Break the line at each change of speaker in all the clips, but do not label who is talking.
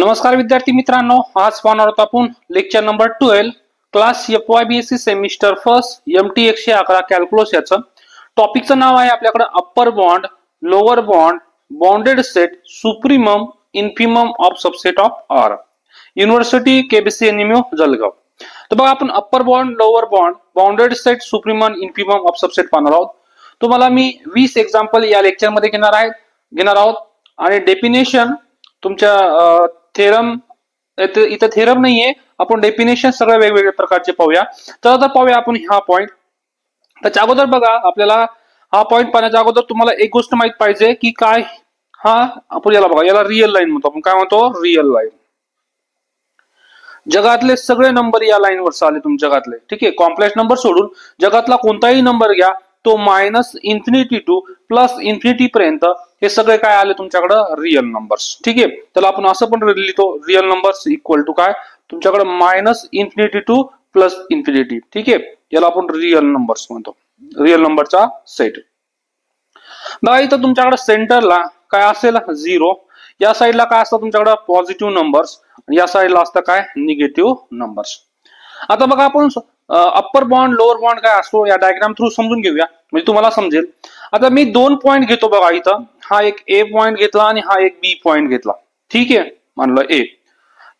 नमस्कार विद्यार्थी मित्रांनो, आज पाहणार आहोत आपण lecture number 12 class FYBSc semester first MT 111 calculus याचं टॉपिकचं नाव आहे आपल्याकडे upper bond, lower bond, bounded set, supremum, infimum of subset of R, university KBCNMU Jalgaon. तर बघा आपण upper bond, lower bond, bounded set, supremum, infimum of subset पाहणार आहोत। तुम्हाला मी 20 example या लेक्चर मध्ये घेणार आहोत आणि डेफिनेशन तुमच्या थेरम इथं थेरम नाहीये, आपण डेफिनेशन सगळ्या वेगवेगळ्या प्रकारचे पाहूया। तर आता पाहूया आपण हा पॉइंट। त्याच्या अगोदर बघा, आपल्याला हा पॉइंट पाहण्याच्या अगोदर तुम्हाला एक गोष्ट माहित पाहिजे की काय हा आपण याला बघा, याला रिअल लाईन म्हणतो। आपण काय म्हणतो? Real line. जगातले सगळे नंबर या लाईन वर आले तुमच्या जगातले, ठीक आहे। कॉम्प्लेक्स नंबर सोडून जगातला कोणताही नंबर घ्या, तो -इन्फिनिटी टू +इन्फिनिटी पर्यंत हे सगळे काय आले तुमच्याकडे? रिअल नंबर्स, ठीक आहे। त्याला आपण असं पण लिहितो, रिअल नंबर्स इक्वल टू काय तुमच्याकडे -इन्फिनिटी टू +इन्फिनिटी, ठीक आहे। याला आपण रिअल नंबर्स म्हणतो, रिअल नंबरचा सेट। बघा इथं तुमच्याकडे सेंटरला काय असेल? 0। या साईडला काय असतं तुमच्याकडे? पॉझिटिव्ह नंबर्स, आणि या साईडला असतं काय? Negative numbers. आता बघा आपण अप्पर बॉन्ड, लोअर बॉन्ड काय असतो या डायग्राम थ्रू समजून घेऊया, म्हणजे तुम्हाला समजेल। आता मी 2 पॉइंट घेतो बघा, इथं हा एक A पॉइंट घेतला आणि हा एक B पॉइंट घेतला, ठीक आहे। मानलं A,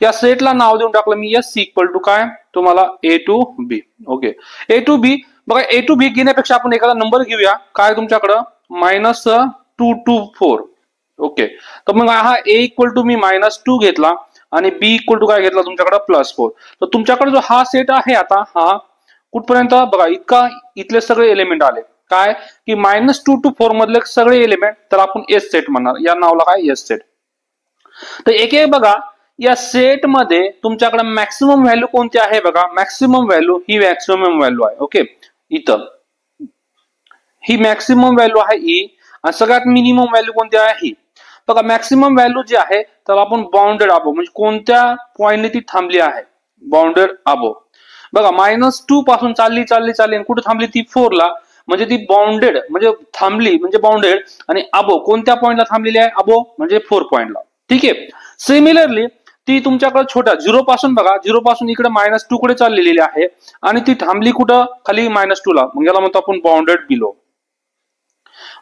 या सेटला नाव देऊन टाकलं मी S इक्वल टू काय तुम्हाला A to B, okay. A to B बघा, A to B घेण्यापेक्षा आपण एखादा नंबर घेऊया, काय तुमच्याकडं -2 to 4, ओके। तर मग हा A इक्वल टू मी -2 घेतला आणि B इक्वल टू काय घेतला तुमच्याकडे? +4। तर तुमच्याकडे जो हा सेट आहे, आता हा कुठपर्यंत बघा, इथले सगळे एलिमेंट आले काय की -2 to 4 मधले सगळे एलिमेंट, तर आपण S सेट म्हणणार, या नावाला काय? S set. तर एक एक बघा, या सेट मध्ये तुमच्याकडे मॅक्सिमम व्हॅल्यू कोणती आहे? बघा, मॅक्सिमम व्हॅल्यू ही मॅक्सिमम व्हॅल्यू आहे, ओके। इथं ही मॅक्सिमम व्हॅल्यू आहे ही, आणि सगळ्यात मिनिमम व्हॅल्यू कोणती आहे? ही। बघा, मॅक्सिमम व्हॅल्यू जी आहे त्याला आपण बाउंडेड अबो, म्हणजे कोणत्या पॉइंटने ती थांबली आहे, बाउंडेड अबो। बघा, -2 पासून चालली कुठे थांबली? ती 4 ला, म्हणजे ती बाउंडेड म्हणजे थांबली, म्हणजे बाउंडेड। आणि अबो कोणत्या पॉइंटला थांबलेली आहे? अबो म्हणजे 4 पॉइंटला, ठीक आहे। सिमिलरली ती तुमच्याकडे छोट्या 0 पासून बघा, 0 पासून इकडे -2 कडे चाललेली आहे, आणि ती थांबली कुठं? खाली -2 ला, मग याला म्हणतो आपण बाउंडेड बिलो,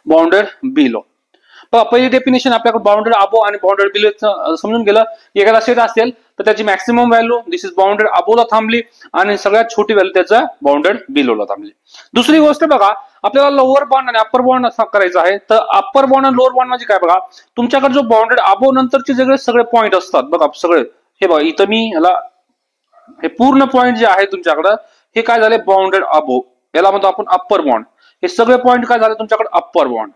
बाउंडेड बिलो। बघा, पहिली डेफिनेशन आपल्याकडे बाउंडेड अबो आणि बाउंडेड बिलो समजून गेलं। एखादा सेट असेल तर त्याची maximum value this is bounded अबोला थांबली, आणि सगळ्यात छोटी व्हॅल्यू त्याचा बाउंडेड बिलोला थांबली। दुसरी गोष्ट बघा, आपल्याला लोअर बॉन्ड आणि अप्पर बॉन्ड करायचं आहे, तर अप्पर बॉन्ड आणि लोअर बॉन्ड म्हणजे काय? बघा, तुमच्याकडे जो बाउंडेड अबो नंतरचे सगळे पॉइंट असतात बघा, सगळे हे बघा, इथं मी याला हे पूर्ण पॉइंट जे आहे तुमच्याकडे, हे काय झाले? बाउंडेड अबो, याला म्हणतो आपण अप्पर बॉन्ड। हे सगळे पॉइंट काय झाले तुमच्याकडे? Upper bond.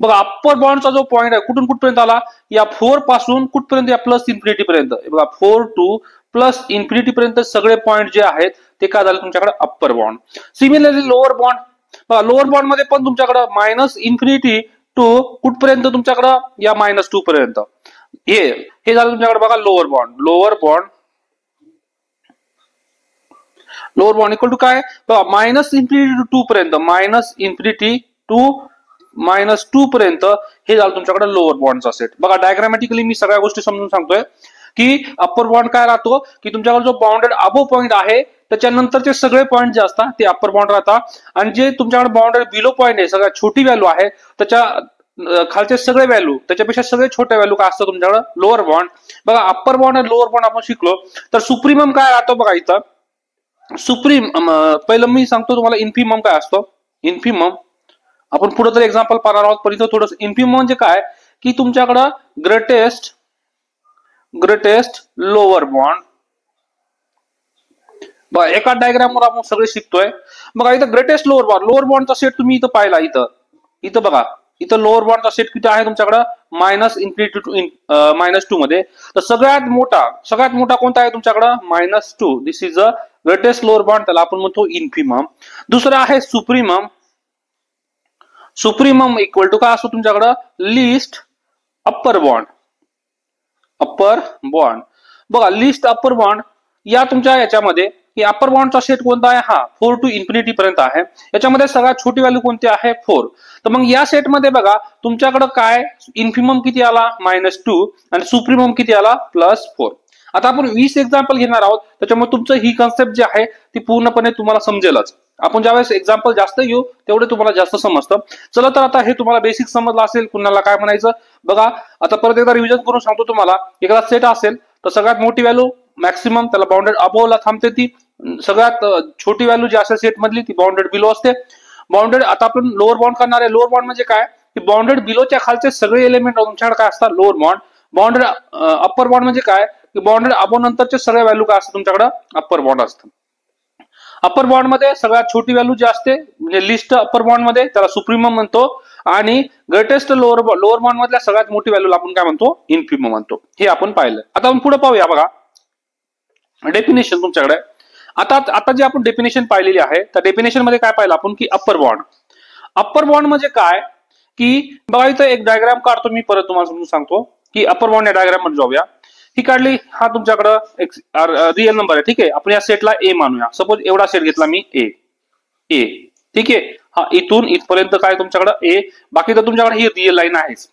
बघा, अप्पर बॉन्डचा जो पॉइंट आहे कुठून कुठपर्यंत आला? या 4 पासून कुठपर्यंत? या +इन्फिनिटी पर्यंत। बघा, 4 to +इन्फिनिटी पर्यंत सगळे पॉइंट जे आहेत ते काय झाले तुमच्याकडे? Upper bound. Similarly lower bond, बघा, लोअर बॉन्ड मध्ये पण तुमच्याकडे -इन्फिनिटी टू कुठपर्यंत तुमच्याकडे? या -2 पर्यंत। हे झालं तुमच्याकडे बघा lower bound. Lower bound equal to काय? बघा, -इन्फिनिटी टू 2 पर्यंत, -इन्फिनिटी टू -2 पर्यंत हे झालं तुमच्याकडे लोअर बॉन्डचा सेट। बघा, डायग्रामॅटिकली मी सगळ्या गोष्टी समजून सांगतोय की अप्पर बॉन्ड काय राहतो की तुमच्याकडे जो बाउंडेड अबो पॉइंट आहे त्याच्यानंतरचे सगळे पॉइंट जे असतात ते अप्पर बॉन्ड राहतात, आणि जे तुमच्याकडे बाउंडेड बिलो पॉइंट आहे, सगळ्यात छोटी व्हॅल्यू आहे, त्याच्या खालचे सगळे व्हॅल्यू, त्याच्यापेक्षा सगळे छोटे व्हॅल्यू काय असतं तुमच्याकडे? Lower bond. बघा, अप्पर बॉन्ड आणि लोअर बॉन्ड आपण शिकलो, तर सुप्रीमम काय राहतो? बघा, इथं पहिलं मी सांगतो तुम्हाला इन्फिमम काय असतो। इन्फिमम आपण पुढे तर एक्झाम्पल पाहणार आहोत, पण इथं थोडंसं इन्फिमम म्हणजे काय की तुमच्याकडं ग्रेटेस्ट लोअर बॉन्ड। बघा, एका डायग्राम वर आपण सगळे शिकतोय। बघा, इथं ग्रेटेस्ट लोअर बॉन्डचा सेट तुम्ही इथं पाहिला, इथं बघा, इथं लोअर बॉन्डचा सेट किती आहे तुमच्याकडं? -इन्फिनिटी टू -2 मध्ये। तर सगळ्यात मोठा कोणता आहे तुमच्याकडं? -2। This is a greatest lower bound, त्याला आपण म्हणतो इन्फिमम। दुसरा आहे सुप्रीमम। सुप्रीमम इक्वल टू काय असतो तुमच्याकडं? List upper bond, upper bond. बघा, लिस्ट अप्पर बॉन्ड या तुमच्या याच्यामध्ये की अप्पर बाउंडचा सेट कोणता आहे, हा 4 to इन्फिनिटी पर्यंत आहे. याच्यामध्ये सगळ्यात छोटी व्हॅल्यू कोणती आहे, 4. तर मग या सेटमध्ये बघा तुमच्याकडे काय इन्फिमम किती आला -2 आणि सुप्रीमम किती आला +4. आता आपण 20 एक्झाम्पल घेणार आहोत, त्याच्यामुळे तुमचं ही कन्सेप्ट जी आहे ती पूर्णपणे तुम्हाला समजेलच. आपण ज्यावेळेस एक्झाम्पल जास्त घेऊ तेवढे तुम्हाला जास्त समजतं. चला तर आता हे तुम्हाला बेसिक समजलं असेल कुणाला काय म्हणायचं बघा. आता परत एकदा रिव्हिजन करून सांगतो तुम्हाला. एखादा सेट असेल तर सगळ्यात मोठी व्हॅल्यू मॅक्सिमम त्याला बाउंडेड अबोव्हला थांबते, ती सगळ्यात छोटी व्हॅल्यू जी असेल सेट मधली ती बाउंडेड बिलो असते. बाउंडेड आता आपण लोअर बाउंड करणार आहे. लोअर बाउंड म्हणजे काय, की बाउंडेड बिलोच्या खालचे सगळे एलिमेंट तुमच्याकडे काय असतात, lower bound. Bounded upper bound म्हणजे काय, की बाउंडेड अबो नंतरचे सगळे व्हॅल्यू काय असतात तुमच्याकडे, अप्पर बाउंड असतं. अप्पर बाउंड मध्ये सगळ्यात छोटी व्हॅल्यू जी असते म्हणजे लिस्ट अप्पर बाउंड मध्ये त्याला सुप्रीमम म्हणतो, आणि ग्रेटेस्ट लोअर बाउंड मधल्या सगळ्यात मोठी व्हॅल्यूला आपण काय म्हणतो, इन्फिमम म्हणतो. हे आपण पाहिलं. आता आपण पुढे पाहूया बघा डेफिनेशन तुमच्याकडे. आता जे आपण डेफिनेशन पाहिलेली आहे त्या डेफिनेशन मध्ये काय पाहिलं आपण, की अप्पर बाउंड. अप्पर बाउंड म्हणजे काय, की बघा इथं एक डायग्राम काढतो मी, परत तुम्हाला समजून सांगतो की अप्पर बाउंड या डायग्राम मध्ये जाऊया. ही काढली, हा तुमच्याकडे एक रिअल नंबर आहे, ठीक आहे. आपण या सेटला ए मानूया. सपोज एवढा सेट घेतला मी ए, ठीक आहे. हा इथून इथपर्यंत काय तुमच्याकडे ए, बाकी तर तुमच्याकडे ही रिअल लाईन आहेच.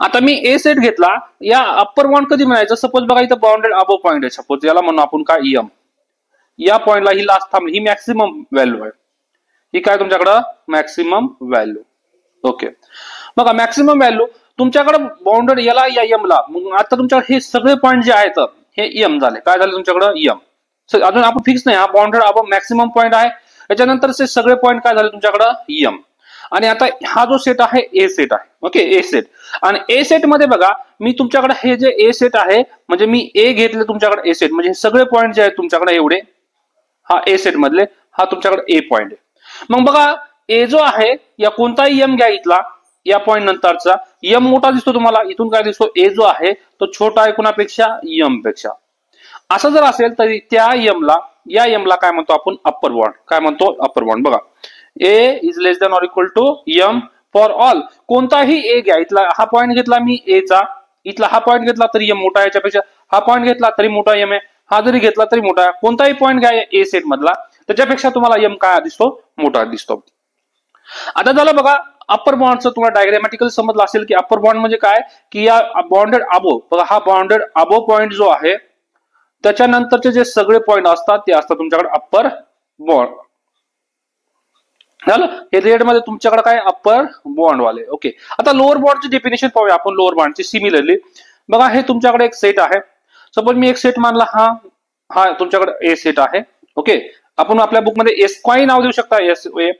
आता मी ए सेट घेतला, या अप्पर बाउंड कधी म्हणायचं, सपोज बघा इथं बाउंडेड अबो पॉईंट आहे, सपोज याला म्हणू आपण काय एम. या पॉइंटला ही लास्ट थांबली, ही मॅक्सिमम व्हॅल्यू आहे. ही काय तुमच्याकडे मॅक्सिमम व्हॅल्यू. ओके, बघा मॅक्सिमम व्हॅल्यू तुमच्याकडे बाउंडेड याला या एम ला. मग आता तुमच्याकडे हे सगळे पॉईंट जे आहेत हे एम झाले. काय झाले तुमच्याकडे एम. अजून आपण फिक्स नाही, हा बाउंडेड अबो मॅक्सिमम पॉईंट आहे. याच्यानंतरचे सगळे पॉईंट काय झाले तुमच्याकडे एम. आणि आता हा जो सेट आहे ए सेट आहे. ओके, ए सेट. आणि ए सेट मध्ये बघा मी तुमच्याकडे हे जे ए सेट आहे म्हणजे मी ए घेतले तुमच्याकडे ए सेट, म्हणजे सगळे पॉईंट जे आहेत तुमच्याकडे एवढे, हा ए सेट मधले हा तुमच्याकडे ए पॉईंट आहे. मग बघा ए जो आहे या कोणताही एम घ्या इथला, या पॉईंट नंतरचा एम मोठा दिसतो तुम्हाला, इथून काय दिसतो, ए जो आहे तो छोटा आहे कुणापेक्षा, एम पेक्षा. असं जर असेल तरी त्या एमला, या एमला काय म्हणतो आपण, अप्पर बाउंड. काय म्हणतो, अप्पर बाउंड. बघा A is less than or equal to M for all. कोणताही ए घ्या, इथला हा पॉईंट घेतला मी ए चा, इथला हा पॉईंट घेतला तरी एम मोठा आहे याच्यापेक्षा, हा पॉईंट घेतला तरी मोठा एम आहे, हा जरी घेतला तरी मोठा आहे. कोणताही पॉईंट घ्या ए सेट मधला त्याच्यापेक्षा तुम्हाला एम काय दिसतो, मोठा दिसतो. आता झालं बघा अप्पर बाउंडचं तुम्हाला डायग्रामॅटिकल समजलं असेल की अप्पर बाउंड म्हणजे काय, की या बाउंडेड अबो, बघा हा बाउंडेड अबो पॉईंट जो आहे त्याच्यानंतरचे जे सगळे पॉईंट असतात ते असतात तुमच्याकडे अप्पर बाउंड. झालं, हे रेड मध्ये तुमच्याकडे काय अप्पर बाउंड वाले. ओके, आता लोअर बाउंडची डेफिनेशन पाहूया आपण. लोअर बाउंडची सिमिलरली बघा हे तुमच्याकडे एक सेट आहे. सपोज मी एक सेट मानला, हा तुमच्याकडे ए सेट आहे. ओके, आपण आपल्या बुक मध्ये एस काही नाव देऊ शकता, एस ए.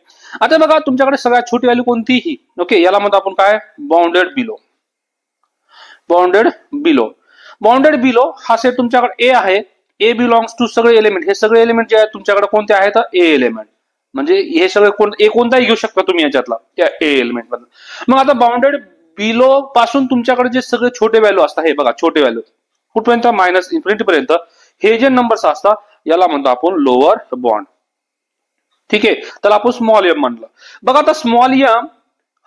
आता बघा तुमच्याकडे सगळ्यात छोटी व्हॅल्यू कोणतीही, ओके, याला म्हणतो आपण काय, bounded below. Bounded below. Bounded below हा सेट तुमच्याकडे ए आहे. ए बिलॉंग्स टू सगळे एलिमेंट. हे सगळे एलिमेंट जे आहेत तुमच्याकडे कोणते आहेत, ए एलिमेंट. म्हणजे हे सगळे कोणताही घेऊ शकता तुम्ही याच्यातला, त्या ए एलिमेंट मधला. मग आता बाउंडेड बिलो पासून तुमच्याकडे जे सगळे छोटे व्हॅल्यू असतात, हे बघा छोटे व्हॅल्यू कुठपर्यंत, -इन्फिनिटी पर्यंत. हे जे नंबर्स असतात याला म्हणतो आपण लोअर बाउंड. ठीक आहे, त्याला आपण स्मॉल एम म्हणलं. बघा आता स्मॉल एम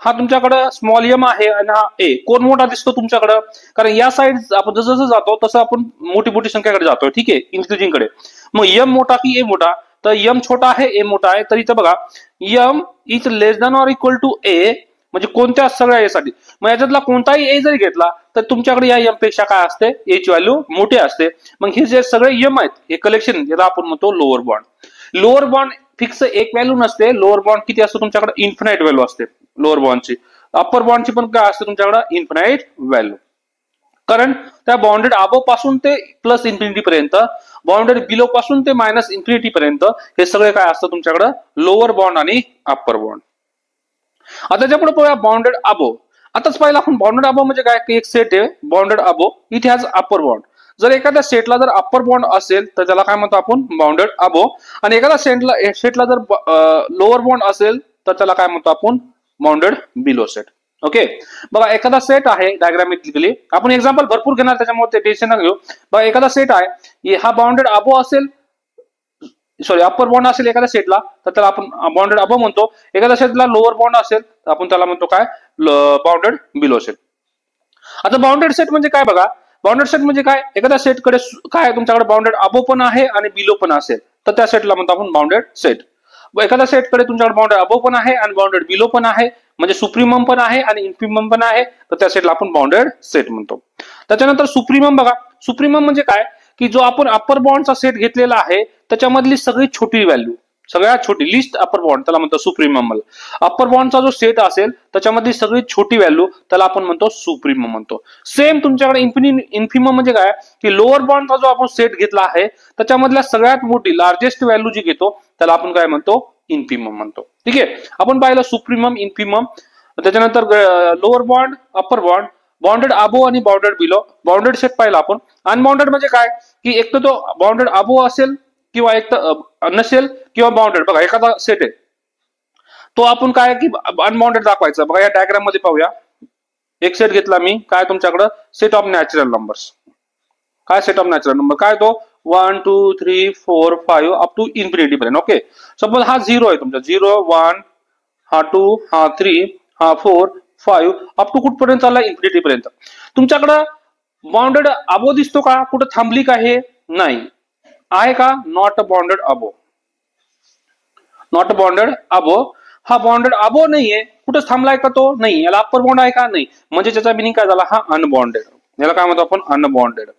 हा तुमच्याकडे स्मॉल एम आहे आणि हा ए कोण मोठा दिसतो तुमच्याकडे, कारण या साइड आपण जसं जसं जातो तसं आपण मोठी मोठी संख्याकडे जातोय. ठीक आहे, इन्क्रीजिंग कडे. मग एम मोठा की ए मोठा, तर एम छोटा आहे ए मोठा आहे. तर इथं बघा M is less than or equal to A, म्हणजे कोणत्या सगळ्या ए साठी. मग याच्यातला कोणताही ए जरी घेतला तर तुमच्याकडे या एम पेक्षा काय असते, ए ची व्हॅल्यू मोठी असते. मग हे जे सगळे एम आहेत हे कलेक्शन याला आपण म्हणतो lower bound. Lower bound fix एक व्हॅल्यू नसते. लोअर बाउंड किती असतो तुमच्याकडे, इन्फिनाइट व्हॅल्यू असते लोअर बाउंडची. अप्पर बाउंडची पण काय असते तुमच्याकडे, इन्फिनाइट व्हॅल्यू. कारण त्या बाउंडेड अबो पासून ते प्लस इन्फिनिटी पर्यंत, बाउंडेड बिलो पासून ते -इन्फिनिटी पर्यंत हे सगळे काय असतं तुमच्याकडे, लोअर बाउंड आणि अप्पर बाउंड. आता त्याच्यापुढे पाहूया बाउंडेड अबो. आताच पाहिलं आपण बाउंडेड अबो म्हणजे काय, की एक सेट आहे bounded above, it has upper bound. जर एखाद्या सेटला जर अप्पर बाउंड असेल तर त्याला काय म्हणतो आपण, बाउंडेड अबो. आणि एखाद्या सेटला जर लोअर बाउंड असेल तर त्याला काय म्हणतो आपण, बाउंडेड बिलो सेट. ओके, बघा एखादा सेट आहे डायग्रामॅटिकली, आपण एक्झाम्पल भरपूर घेणार त्याच्यामुळे ते टेन्शन न घेऊ. बघा एखादा सेट आहे, हा बाउंडेड अबो असेल, सॉरी अप्पर बाउंड असेल एखाद्या सेटला तर त्याला आपण बाउंडेड अबो म्हणतो. एखाद्या सेटला लोअर बाउंड असेल तर आपण त्याला म्हणतो काय, बाउंडेड बिलो सेट. आता बाउंडेड सेट म्हणजे काय बघा, बाउंडेड सेट म्हणजे काय, एखाद्या सेटकडे काय तुमच्याकडे बाउंडेड अबो पण आहे आणि बिलो पण असेल तर त्या सेटला म्हणतो आपण बाउंडेड सेट. एखाद्या सेटकडे तुमच्याकडे बाउंडेड अबो पण आहे आणि बाउंडेड बिलो पण आहे, म्हणजे सुप्रीमम पण आहे आणि इन्फिमम पण आहे, तर त्या सेटला आपण बाउंडेड सेट म्हणतो. त्याच्यानंतर सुप्रीमम बघा, सुप्रीमम म्हणजे काय की जो आपण अप्पर बाउंडचा सेट घेतलेला आहे त्याच्यामधली सगळी छोटी व्हॅल्यू, सगळ्यात छोटी लिस्ट अप्पर बाउंड त्याला म्हणतो सुप्रीमम. अप्पर बाउंडचा जो सेट असेल त्याच्यामधली सगळी छोटी व्हॅल्यू त्याला आपण म्हणतो सुप्रीमम म्हणतो. सेम तुमच्याकडे इन्फिमम म्हणजे काय की लोअर बाउंडचा जो आपण सेट घेतला आहे त्याच्यामधल्या सगळ्यात मोठी लार्जेस्ट व्हॅल्यू जी घेतो त्याला आपण काय म्हणतो, इन्फिमम म्हणतो. ठीक आहे, आपण पाहिलं सुप्रीमम, इन्फिमम. त्याच्यानंतर lower bound, upper bound, bounded above आणि बाउंडेड बिलो. बाउंडेड सेट पाहिला आपण. अनबाउंडेड म्हणजे काय की एक तर तो बाउंडेड अबो असेल किंवा एक तर नसेल किंवा बाउंडेड. बघा एखादा सेट आहे तो आपण काय की अनबाउंडेड दाखवायचा. बघा या डायग्राम मध्ये पाहूया, एक सेट घेतला मी, काय तुमच्याकडे सेट ऑफ नॅचरल नंबर्स. काय सेट ऑफ नॅचरल नंबर, काय तो 1 2 3 4 5 अप टू इन्फिनिटी पर्यंत. ओके, सपोज हा 0 आहे तुमचा, 0 1 हा 2 हा 3 हा 4 5 अप टू कुठपर्यंत चालला, इन्फिनिटी पर्यंत. तुमच्याकडे बाउंडेड अबो दिसतो का, कुठं थांबली का, हे नाही आहे का, not bounded above, not bounded above. हा बाउंडेड अबो नाहीये, कुठं थांबलाय का, तो नाही. याला अप्पर बाउंड आहे का, नाही. म्हणजे त्याचा मिनिंग काय झाला, हा अनबाउंडेड. याला काय म्हणतो आपण, अनबाउंडेड.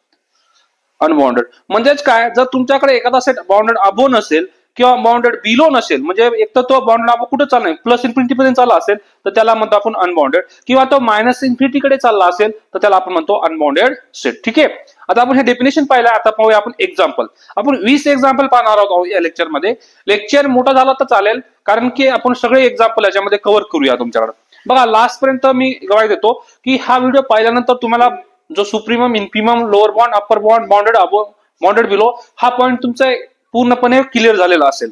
अनबाउंडेड म्हणजेच काय, जर तुमच्याकडे एखादा सेट बाउंडेड अबो नसेल किंवा बाउंडेड बिलो नसेल, म्हणजे एक तर तो बाउंडेड अबो कुठे चालला, प्लस इन्फिनिटी पर्यंत चालला असेल तर त्याला म्हणतो आपण अनबाउंडेड, किंवा तो मायनस इन्फिनिटी कडे चालला असेल तर त्याला आपण म्हणतो अनबाउंडेड सेट. ठीक आहे, आता आपण हे डेफिनेशन पाहिलं. आता पाहूया आपण एक्झाम्पल. आपण 20 एक्झाम्पल पाहणार आहोत या लेक्चरमध्ये. लेक्चर मोठा झाला तर चालेल, कारण की आपण सगळे एक्झाम्पल याच्यामध्ये कव्हर करूया तुमच्याकडे. बघा लास्ट पर्यंत मी गवाही देतो की हा व्हिडिओ पाहिल्यानंतर तुम्हाला जो supremum, infimum, lower bound, upper bound, bounded above, bounded below हा पॉईंट तुमचा पूर्णपणे क्लिअर झालेला असेल.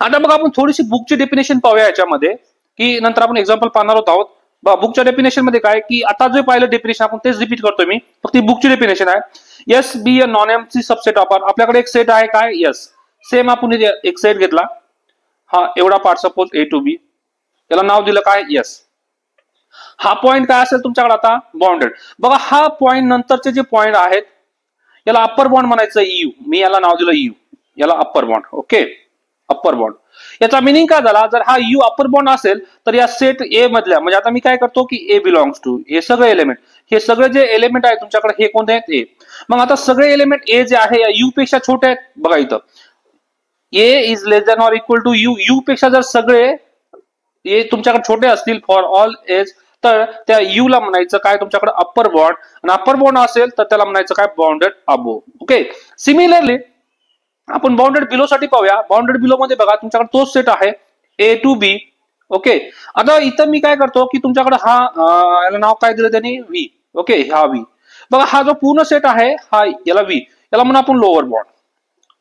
आता बघा आपण थोडीशी बुकची डेफिनेशन पाहूया याच्यामध्ये, की नंतर आपण एक्झाम्पल पाहणार आहोत. बुकच्या डेफिनेशन मध्ये काय की आता जे पाहिलं डेफिनेशन आपण तेच रिपीट करतोय मी, फक्त बुकची डेफिनेशन आहे. S be a non empty subset of, आपल्याकडे एक सेट आहे काय, यस. सेम आपण एक सेट घेतला, हा एवढा part suppose A to be, याला नाव दिलं काय, यस. हा पॉइंट काय असेल तुमच्याकडे आता, बाउंडेड. बघा हा पॉइंट नंतरचे जे पॉइंट आहेत याला अप्पर बाउंड म्हणायचं, यू. मी याला नाव दिलं यू, याला upper bound. Okay, upper bound. याचा मिनिंग काय झाला, जर हा यू अप्पर बाउंड असेल तर या सेट ए मधल्या, म्हणजे आता मी काय करतो की ए बिलॉंग्स टू, हे सगळे एलिमेंट, हे सगळे जे एलिमेंट आहेत तुमच्याकडे हे कोणते आहेत, ए. मग आता सगळे एलिमेंट ए जे आहे या यू पेक्षा छोटे आहेत. बघा इथं A is less than or equal to U. U पेक्षा जर सगळे ए तुमच्याकडे छोटे असतील फॉर ऑल एज, तर त्या यू ला म्हणायचं काय तुमच्याकडे अप्पर बाउंड, आणि अप्पर बाउंड असेल तर त्याला म्हणायचं काय, बाउंडेड अबो. ओके, सिमिलरली आपण बाउंडेड बिलो साठी पाहूया. बाउंडेड बिलो मध्ये बघा तुमच्याकडे तोच सेट आहे ए टू बी. ओके, आता इथं मी काय करतो की तुमच्याकडे हा याला नाव काय दिलं त्यांनी, व्ही. ओके, हा व्ही. बघा हा जो पूर्ण सेट आहे हा याला व्ही, याला म्हणून आपण lower bound,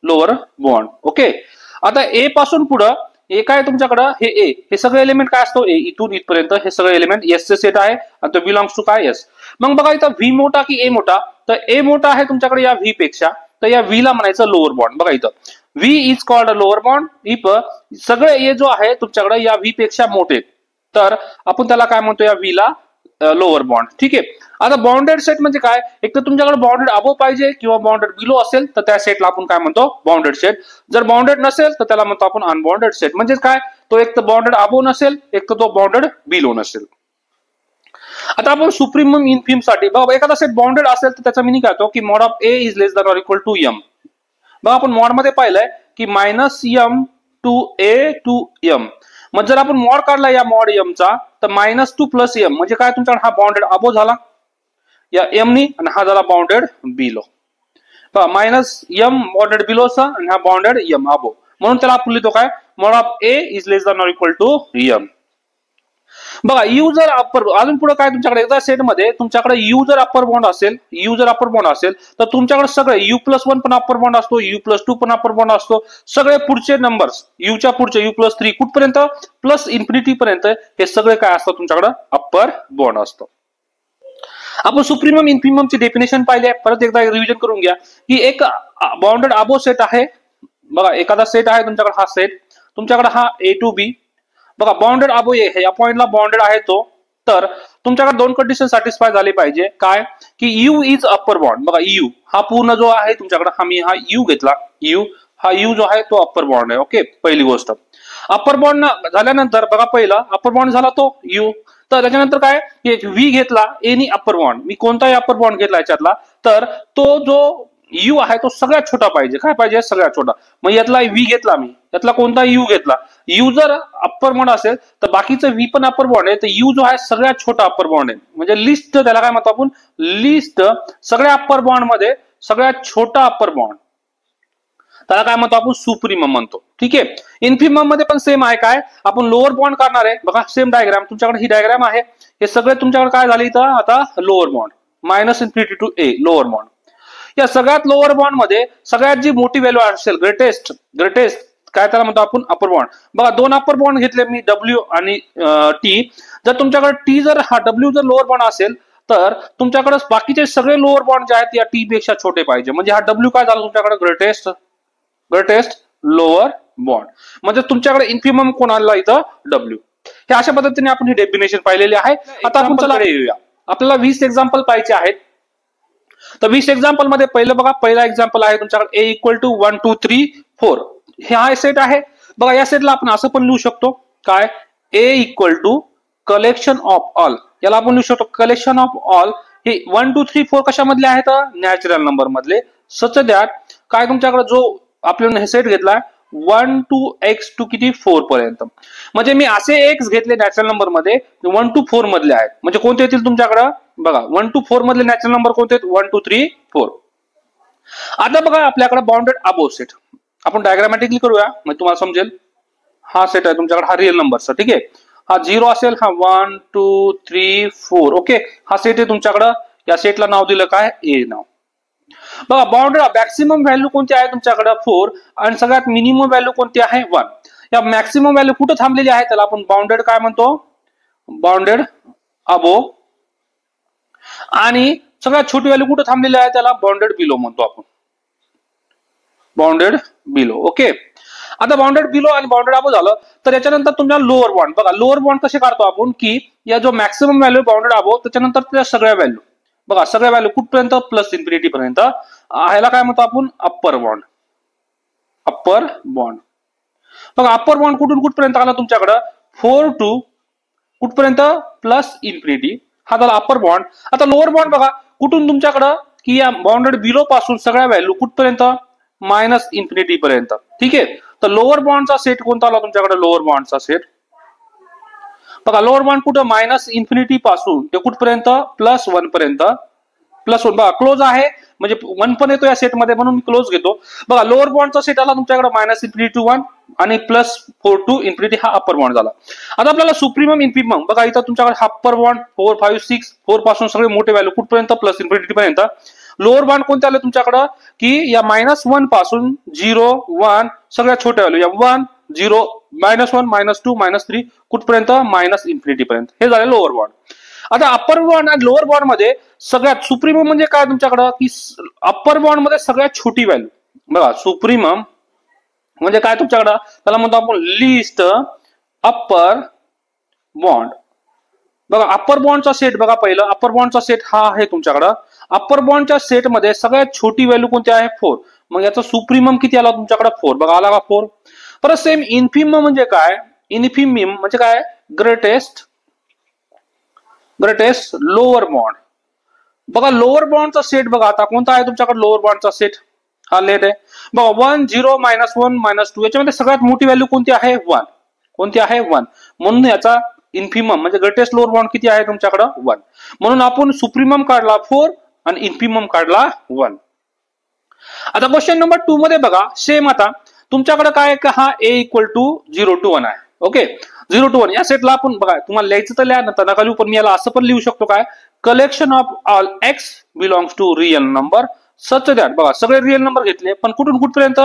lower bound. Okay, आता ए पासून पुढं ए काय तुमच्याकडं, हे ए, हे सगळे एलिमेंट काय असतो, ए इथून इथपर्यंत हे सगळे एलिमेंट एस चे सेट आहे आणि तो बिलॉंग्स टू काय, एस. मग बघा इथं व्ही मोठा की ए मोठा, तर ए मोठा आहे तुमच्याकडे या व्ही पेक्षा, तर या व्ही ला म्हणायचं लोअर बाउंड. बघा इथं V is called a lower bound if सगळे ए जो आहे तुमच्याकडे या व्ही पेक्षा मोठे, तर आपण त्याला काय म्हणतो, या व्ही ला लोअर बाउंड. ठीक आहे, आता बाउंडेड सेट म्हणजे काय, एक तर तुमच्याकडे बाउंडेड अबो पाहिजे किंवा बाउंडेड बिलो असेल तर त्या सेटला आपण काय म्हणतो, बाउंडेड सेट. जर बाउंडेड नसेल तर त्याला म्हणतो आपण अनबाउंडेड सेट. म्हणजे काय, तो एक तर बाउंडेड अबो नसेल, एक तर तो बाउंडेड बिलो नसेल. आता आपण सुप्रीमम, इन्फिम साठी बघा, एखादा सेट बाउंडेड असेल तर त्याचा मिनिंग काय होतो की mod of A is less than or equal to M. बघा आपण मॉड मध्ये पाहिलंय की minus M to A to M. मग जर आपण मॉड काढला या मॉड एम चा, तर मायनस टू प्लस एम म्हणजे काय, तुमच्याकडे हा बाउंडेड अबो झाला या एम नी, आणि हा झाला bounded below. Minus M bounded बिलोचा आणि हा बाउंडेड एम अबो, म्हणून त्याला आपण लिहितो काय, mod of A is less than or equal to M. बघा यू जर अप्पर, अजून पुढे काय तुमच्याकडे एकदा सेट मध्ये तुमच्याकडे यू जर अप्पर बाउंड असेल, यू जर अप्पर बाउंड असेल तर तुमच्याकडे सगळे यू प्लस वन पण अप्पर बाउंड असतो, यू प्लस टू पण अप्पर बाउंड असतो. सगळे पुढचे नंबर्स यूच्या पुढचे यू प्लस थ्री कुठपर्यंत, प्लस इन्फिनिटी पर्यंत हे सगळे काय असतं तुमच्याकडे अप्पर बाउंड असतो. आपण सुप्रीमम, इन्फिमम ची डेफिनेशन पाहिली आहे, परत एकदा रिव्हिजन करून घ्या की एक बाउंडेड अबो सेट आहे. बघा एखादा सेट आहे तुमच्याकडे, हा सेट तुमच्याकडे हा ए टू बी. बघा बाउंडेड अबो ए, या पॉइंटला बाउंडेड आहे तो, तर तुमच्याकडे दोन कंडिशन सॅटिस्फाय झाली पाहिजे. काय की यू इज अप्पर बॉन्ड. बघा यू हा पूर्ण जो आहे तुमच्याकडे हा यू घेतला, यू जो आहे तो अप्पर बॉन्ड आहे. ओके, पहिली गोष्ट. अप्पर बॉन्ड झाल्यानंतर बघा पहिला अप्पर बॉन्ड झाला तो यू. तर त्याच्यानंतर काय व्ही घेतला, एनी अप्पर बॉन्ड. मी कोणताही अप्पर बॉन्ड घेतला याच्यातला, तर तो जो यू आहे तो सगळ्यात छोटा पाहिजे. काय पाहिजे? सगळ्यात छोटा. मग यातला व्ही घेतला मी, यातला कोणता यू घेतला. यू जर अप्पर बॉन्ड असेल तर बाकीचं व्ही पण अप्पर बॉन्ड आहे, तर यू जो आहे सगळ्यात छोटा अप्पर बॉन्ड आहे. म्हणजे लिस्ट, त्याला काय म्हणतो आपण, लिस्ट सगळ्या अप्पर बॉन्ड मध्ये सगळ्यात छोटा अप्पर बॉन्ड, त्याला काय म्हणतो आपण, सुप्रीमम म्हणतो. ठीक आहे. इन्फिमम मध्ये पण सेम आहे. काय आपण लोअर बॉन्ड करणार आहे. बघा सेम डायग्राम तुमच्याकडे, ही डायग्राम आहे. हे सगळे तुमच्याकडे काय झाले इथं आता lower bound, minus infinity to A lower bound. या सगळ्यात लोअर बॉन्ड मध्ये सगळ्यात जी मोठी व्हॅल्यू असेल, ग्रेटेस्ट काय त्याला म्हणतो आपण, अप्पर बॉन्ड. बघा दोन अप्पर बॉन्ड घेतले मी, डब्ल्यू आणि टी. जर तुमच्याकडे टी जर हा डब्ल्यू जर लोअर बॉन्ड असेल तर तुमच्याकडे बाकीचे सगळे लोअर बॉन्ड जे आहेत या टी पेक्षा छोटे पाहिजे. म्हणजे हा डब्ल्यू काय झाला तुमच्याकडे, ग्रेटेस्ट लोअर बॉन्ड. म्हणजे तुमच्याकडे इन्फिमम कोण आला इथं, डब्ल्यू. हे अशा पद्धतीने आपण ही डेफिनेशन पाहिलेली आहे. आता आपण चला येऊया, आपल्याला 20 एक्झाम्पल पाहिजे आहेत. तर 20 एक्झाम्पल मध्ये पहिलं बघा, पहिला एक्झाम्पल आहे तुमच्याकडे ए इक्वल टू 1 2 3 4. हे हा सेट आहे. बघा या सेटला आपण असं पण लिहू शकतो, काय A equal to collection of all. याला आपण लिहू शकतो कलेक्शन ऑफ ऑल. हे 1 2 3 4 कशामधले आहेत, नॅचरल नंबर मधले. सच दॅट काय तुमच्याकडे जो आपल्याला हे सेट घेतला 1 to x टू किती 4 पर्यंत. म्हणजे मी असे एक्स घेतले नॅचरल नंबर मध्ये 1 to 4 मधले आहेत. म्हणजे कोणते येतील तुमच्याकडे, बघा 1 to 4 मधले नॅचरल नंबर कोणते आहेत, 1 2 3 4. आता बघा आपल्याकडे बाउंडेड अबोव सेट, आपण डायग्रामॅटिकली करूया म्हणजे तुम्हाला समजेल. हा सेट आहे तुमच्याकडे, हा रिअल नंबरचा. ठीक आहे. हा 0 असेल, हा 1 2 3 4. ओके, हा सेट आहे तुमच्याकडे. या सेटला नाव दिलं काय, ए नाव. बघा बाउंडेड मॅक्सिमम व्हॅल्यू कोणती आहे तुमच्याकडे 4 आणि सगळ्यात मिनिमम व्हॅल्यू कोणती आहे 1. या मॅक्सिमम व्हॅल्यू कुठे थांबलेली आहे त्याला आपण बाउंडेड काय म्हणतो, बाउंडेड अबोव. आणि सगळ्यात छोटी व्हॅल्यू कुठे थांबलेली आहे त्याला बाउंडेड बिलो म्हणतो आपण, बाउंडेड बिलो. ओके. आता बाउंडेड बिलो आणि बाउंडेड अबोव झालं तर याच्यानंतर तुमचा लोअर बॉन्ड. बघा लोअर बॉन्ड कसे काढतो आपण, की या जो मॅक्सिमम व्हॅल्यू बाउंडेड अबोव त्याच्यानंतर त्या सगळ्या व्हॅल्यू, बघा सगळ्या व्हॅल्यू कुठपर्यंत, प्लस इन्फिनिटी पर्यंत. ह्याला काय म्हणतो आपण, अप्पर बॉन्ड. Upper bond. बघा अप्पर बॉन्ड कुठून कुठपर्यंत आला तुमच्याकडं, 4 टू कुठपर्यंत, प्लस इन्फिनिटी. हा झाला अप्पर बॉन्ड. आता लोअर बॉन्ड बघा कुठून तुमच्याकडं, की या बाउंडेड बिलो पासून सगळ्या व्हॅल्यू कुठपर्यंत, मायनस इन्फिनिटी पर्यंत. ठीक आहे. तर लोअर बॉन्डचा सेट कोणता आला तुमच्याकडे, लोअर बॉन्डचा सेट. बघा लोअर बॉन्ड कुठं, मायनस इन्फिनिटी पासून ते कुठपर्यंत, प्लस 1 पर्यंत. प्लस 1 बघा क्लोज आहे, म्हणजे 1 पण येतो या सेटमध्ये म्हणून मी क्लोज घेतो. बघा लोअर बॉन्डचा सेट आला तुमच्याकडे मायनस इन्फिनिटी टू 1 आणि प्लस 4 टू इन्फिनिटी, हा अप्पर बॉन्ड झाला. आता आपल्याला सुप्रीमम इन्फिमम बघा इथं तुमच्याकडे अप्पर बॉन्ड 4 5 6 4 पासून सगळे मोठे व्हॅल्यू कुठपर्यंत, प्लस इन्फिनिटी पर्यंत. लोअर बॉन्ड कोणते आले तुमच्याकडे, की या -1 पासून 0 1 सगळ्यात छोट्या व्हॅल्यू, या 1 0 -1 -2 -3 कुठपर्यंत, मायनस इन्फिनिटी पर्यंत. हे झाले लोअर बॉन्ड. आता अप्पर बॉन्ड आणि लोअर बॉन्ड मध्ये सगळ्यात सुप्रीमम म्हणजे काय तुमच्याकडे, की अप्पर बॉन्ड मध्ये सगळ्यात छोटी व्हॅल्यू. बघा सुप्रीमम म्हणजे काय तुमच्याकडे, त्याला म्हणतो आपण लिस्ट अप्पर बॉन्ड. बघा अप्पर बॉन्डचा सेट, बघा पहिलं अप्पर बॉन्डचा सेट हा आहे तुमच्याकडे. अप्पर बॉन्डच्या सेट मध्ये सगळ्यात छोटी व्हॅल्यू कोणती आहे, 4. मग याचा सुप्रीमम किती आला तुमच्याकडे, 4. बघा आला का 4. परत सेम इन्फिमम म्हणजे काय, इन्फिमिम म्हणजे काय, ग्रेटेस्ट लोअर बॉन्ड. बघा लोअर बॉन्डचा सेट बघा आता कोणता आहे तुमच्याकडे, लोअर बॉन्डचा सेट हा लेट आहे. बघा 1 0 -1 -2 याच्यामध्ये सगळ्यात मोठी व्हॅल्यू कोणती आहे, 1. कोणती आहे, 1. म्हणून याचा इन्फिमम म्हणजे ग्रेटेस्ट लोअर बॉन्ड किती आहे तुमच्याकडे, 1. म्हणून आपण सुप्रीमम काढला 4 आणि इन्फिमम काढला 1. आता क्वेश्चन नंबर 2 मध्ये बघा सेम. आता तुमच्याकडे काय का, हा ए इक्वल टू 0 to 1 आहे. ओके, 0 to 1 या सेटला आपण बघा, तुम्हाला लिहायचं तर लिहा, नंतर नका लिहू, पण मी याला असं पण लिहू शकतो काय, collection of all X belongs to real number such that. बघा सगळे रिअल नंबर घेतले, पण कुठून कुठपर्यंत,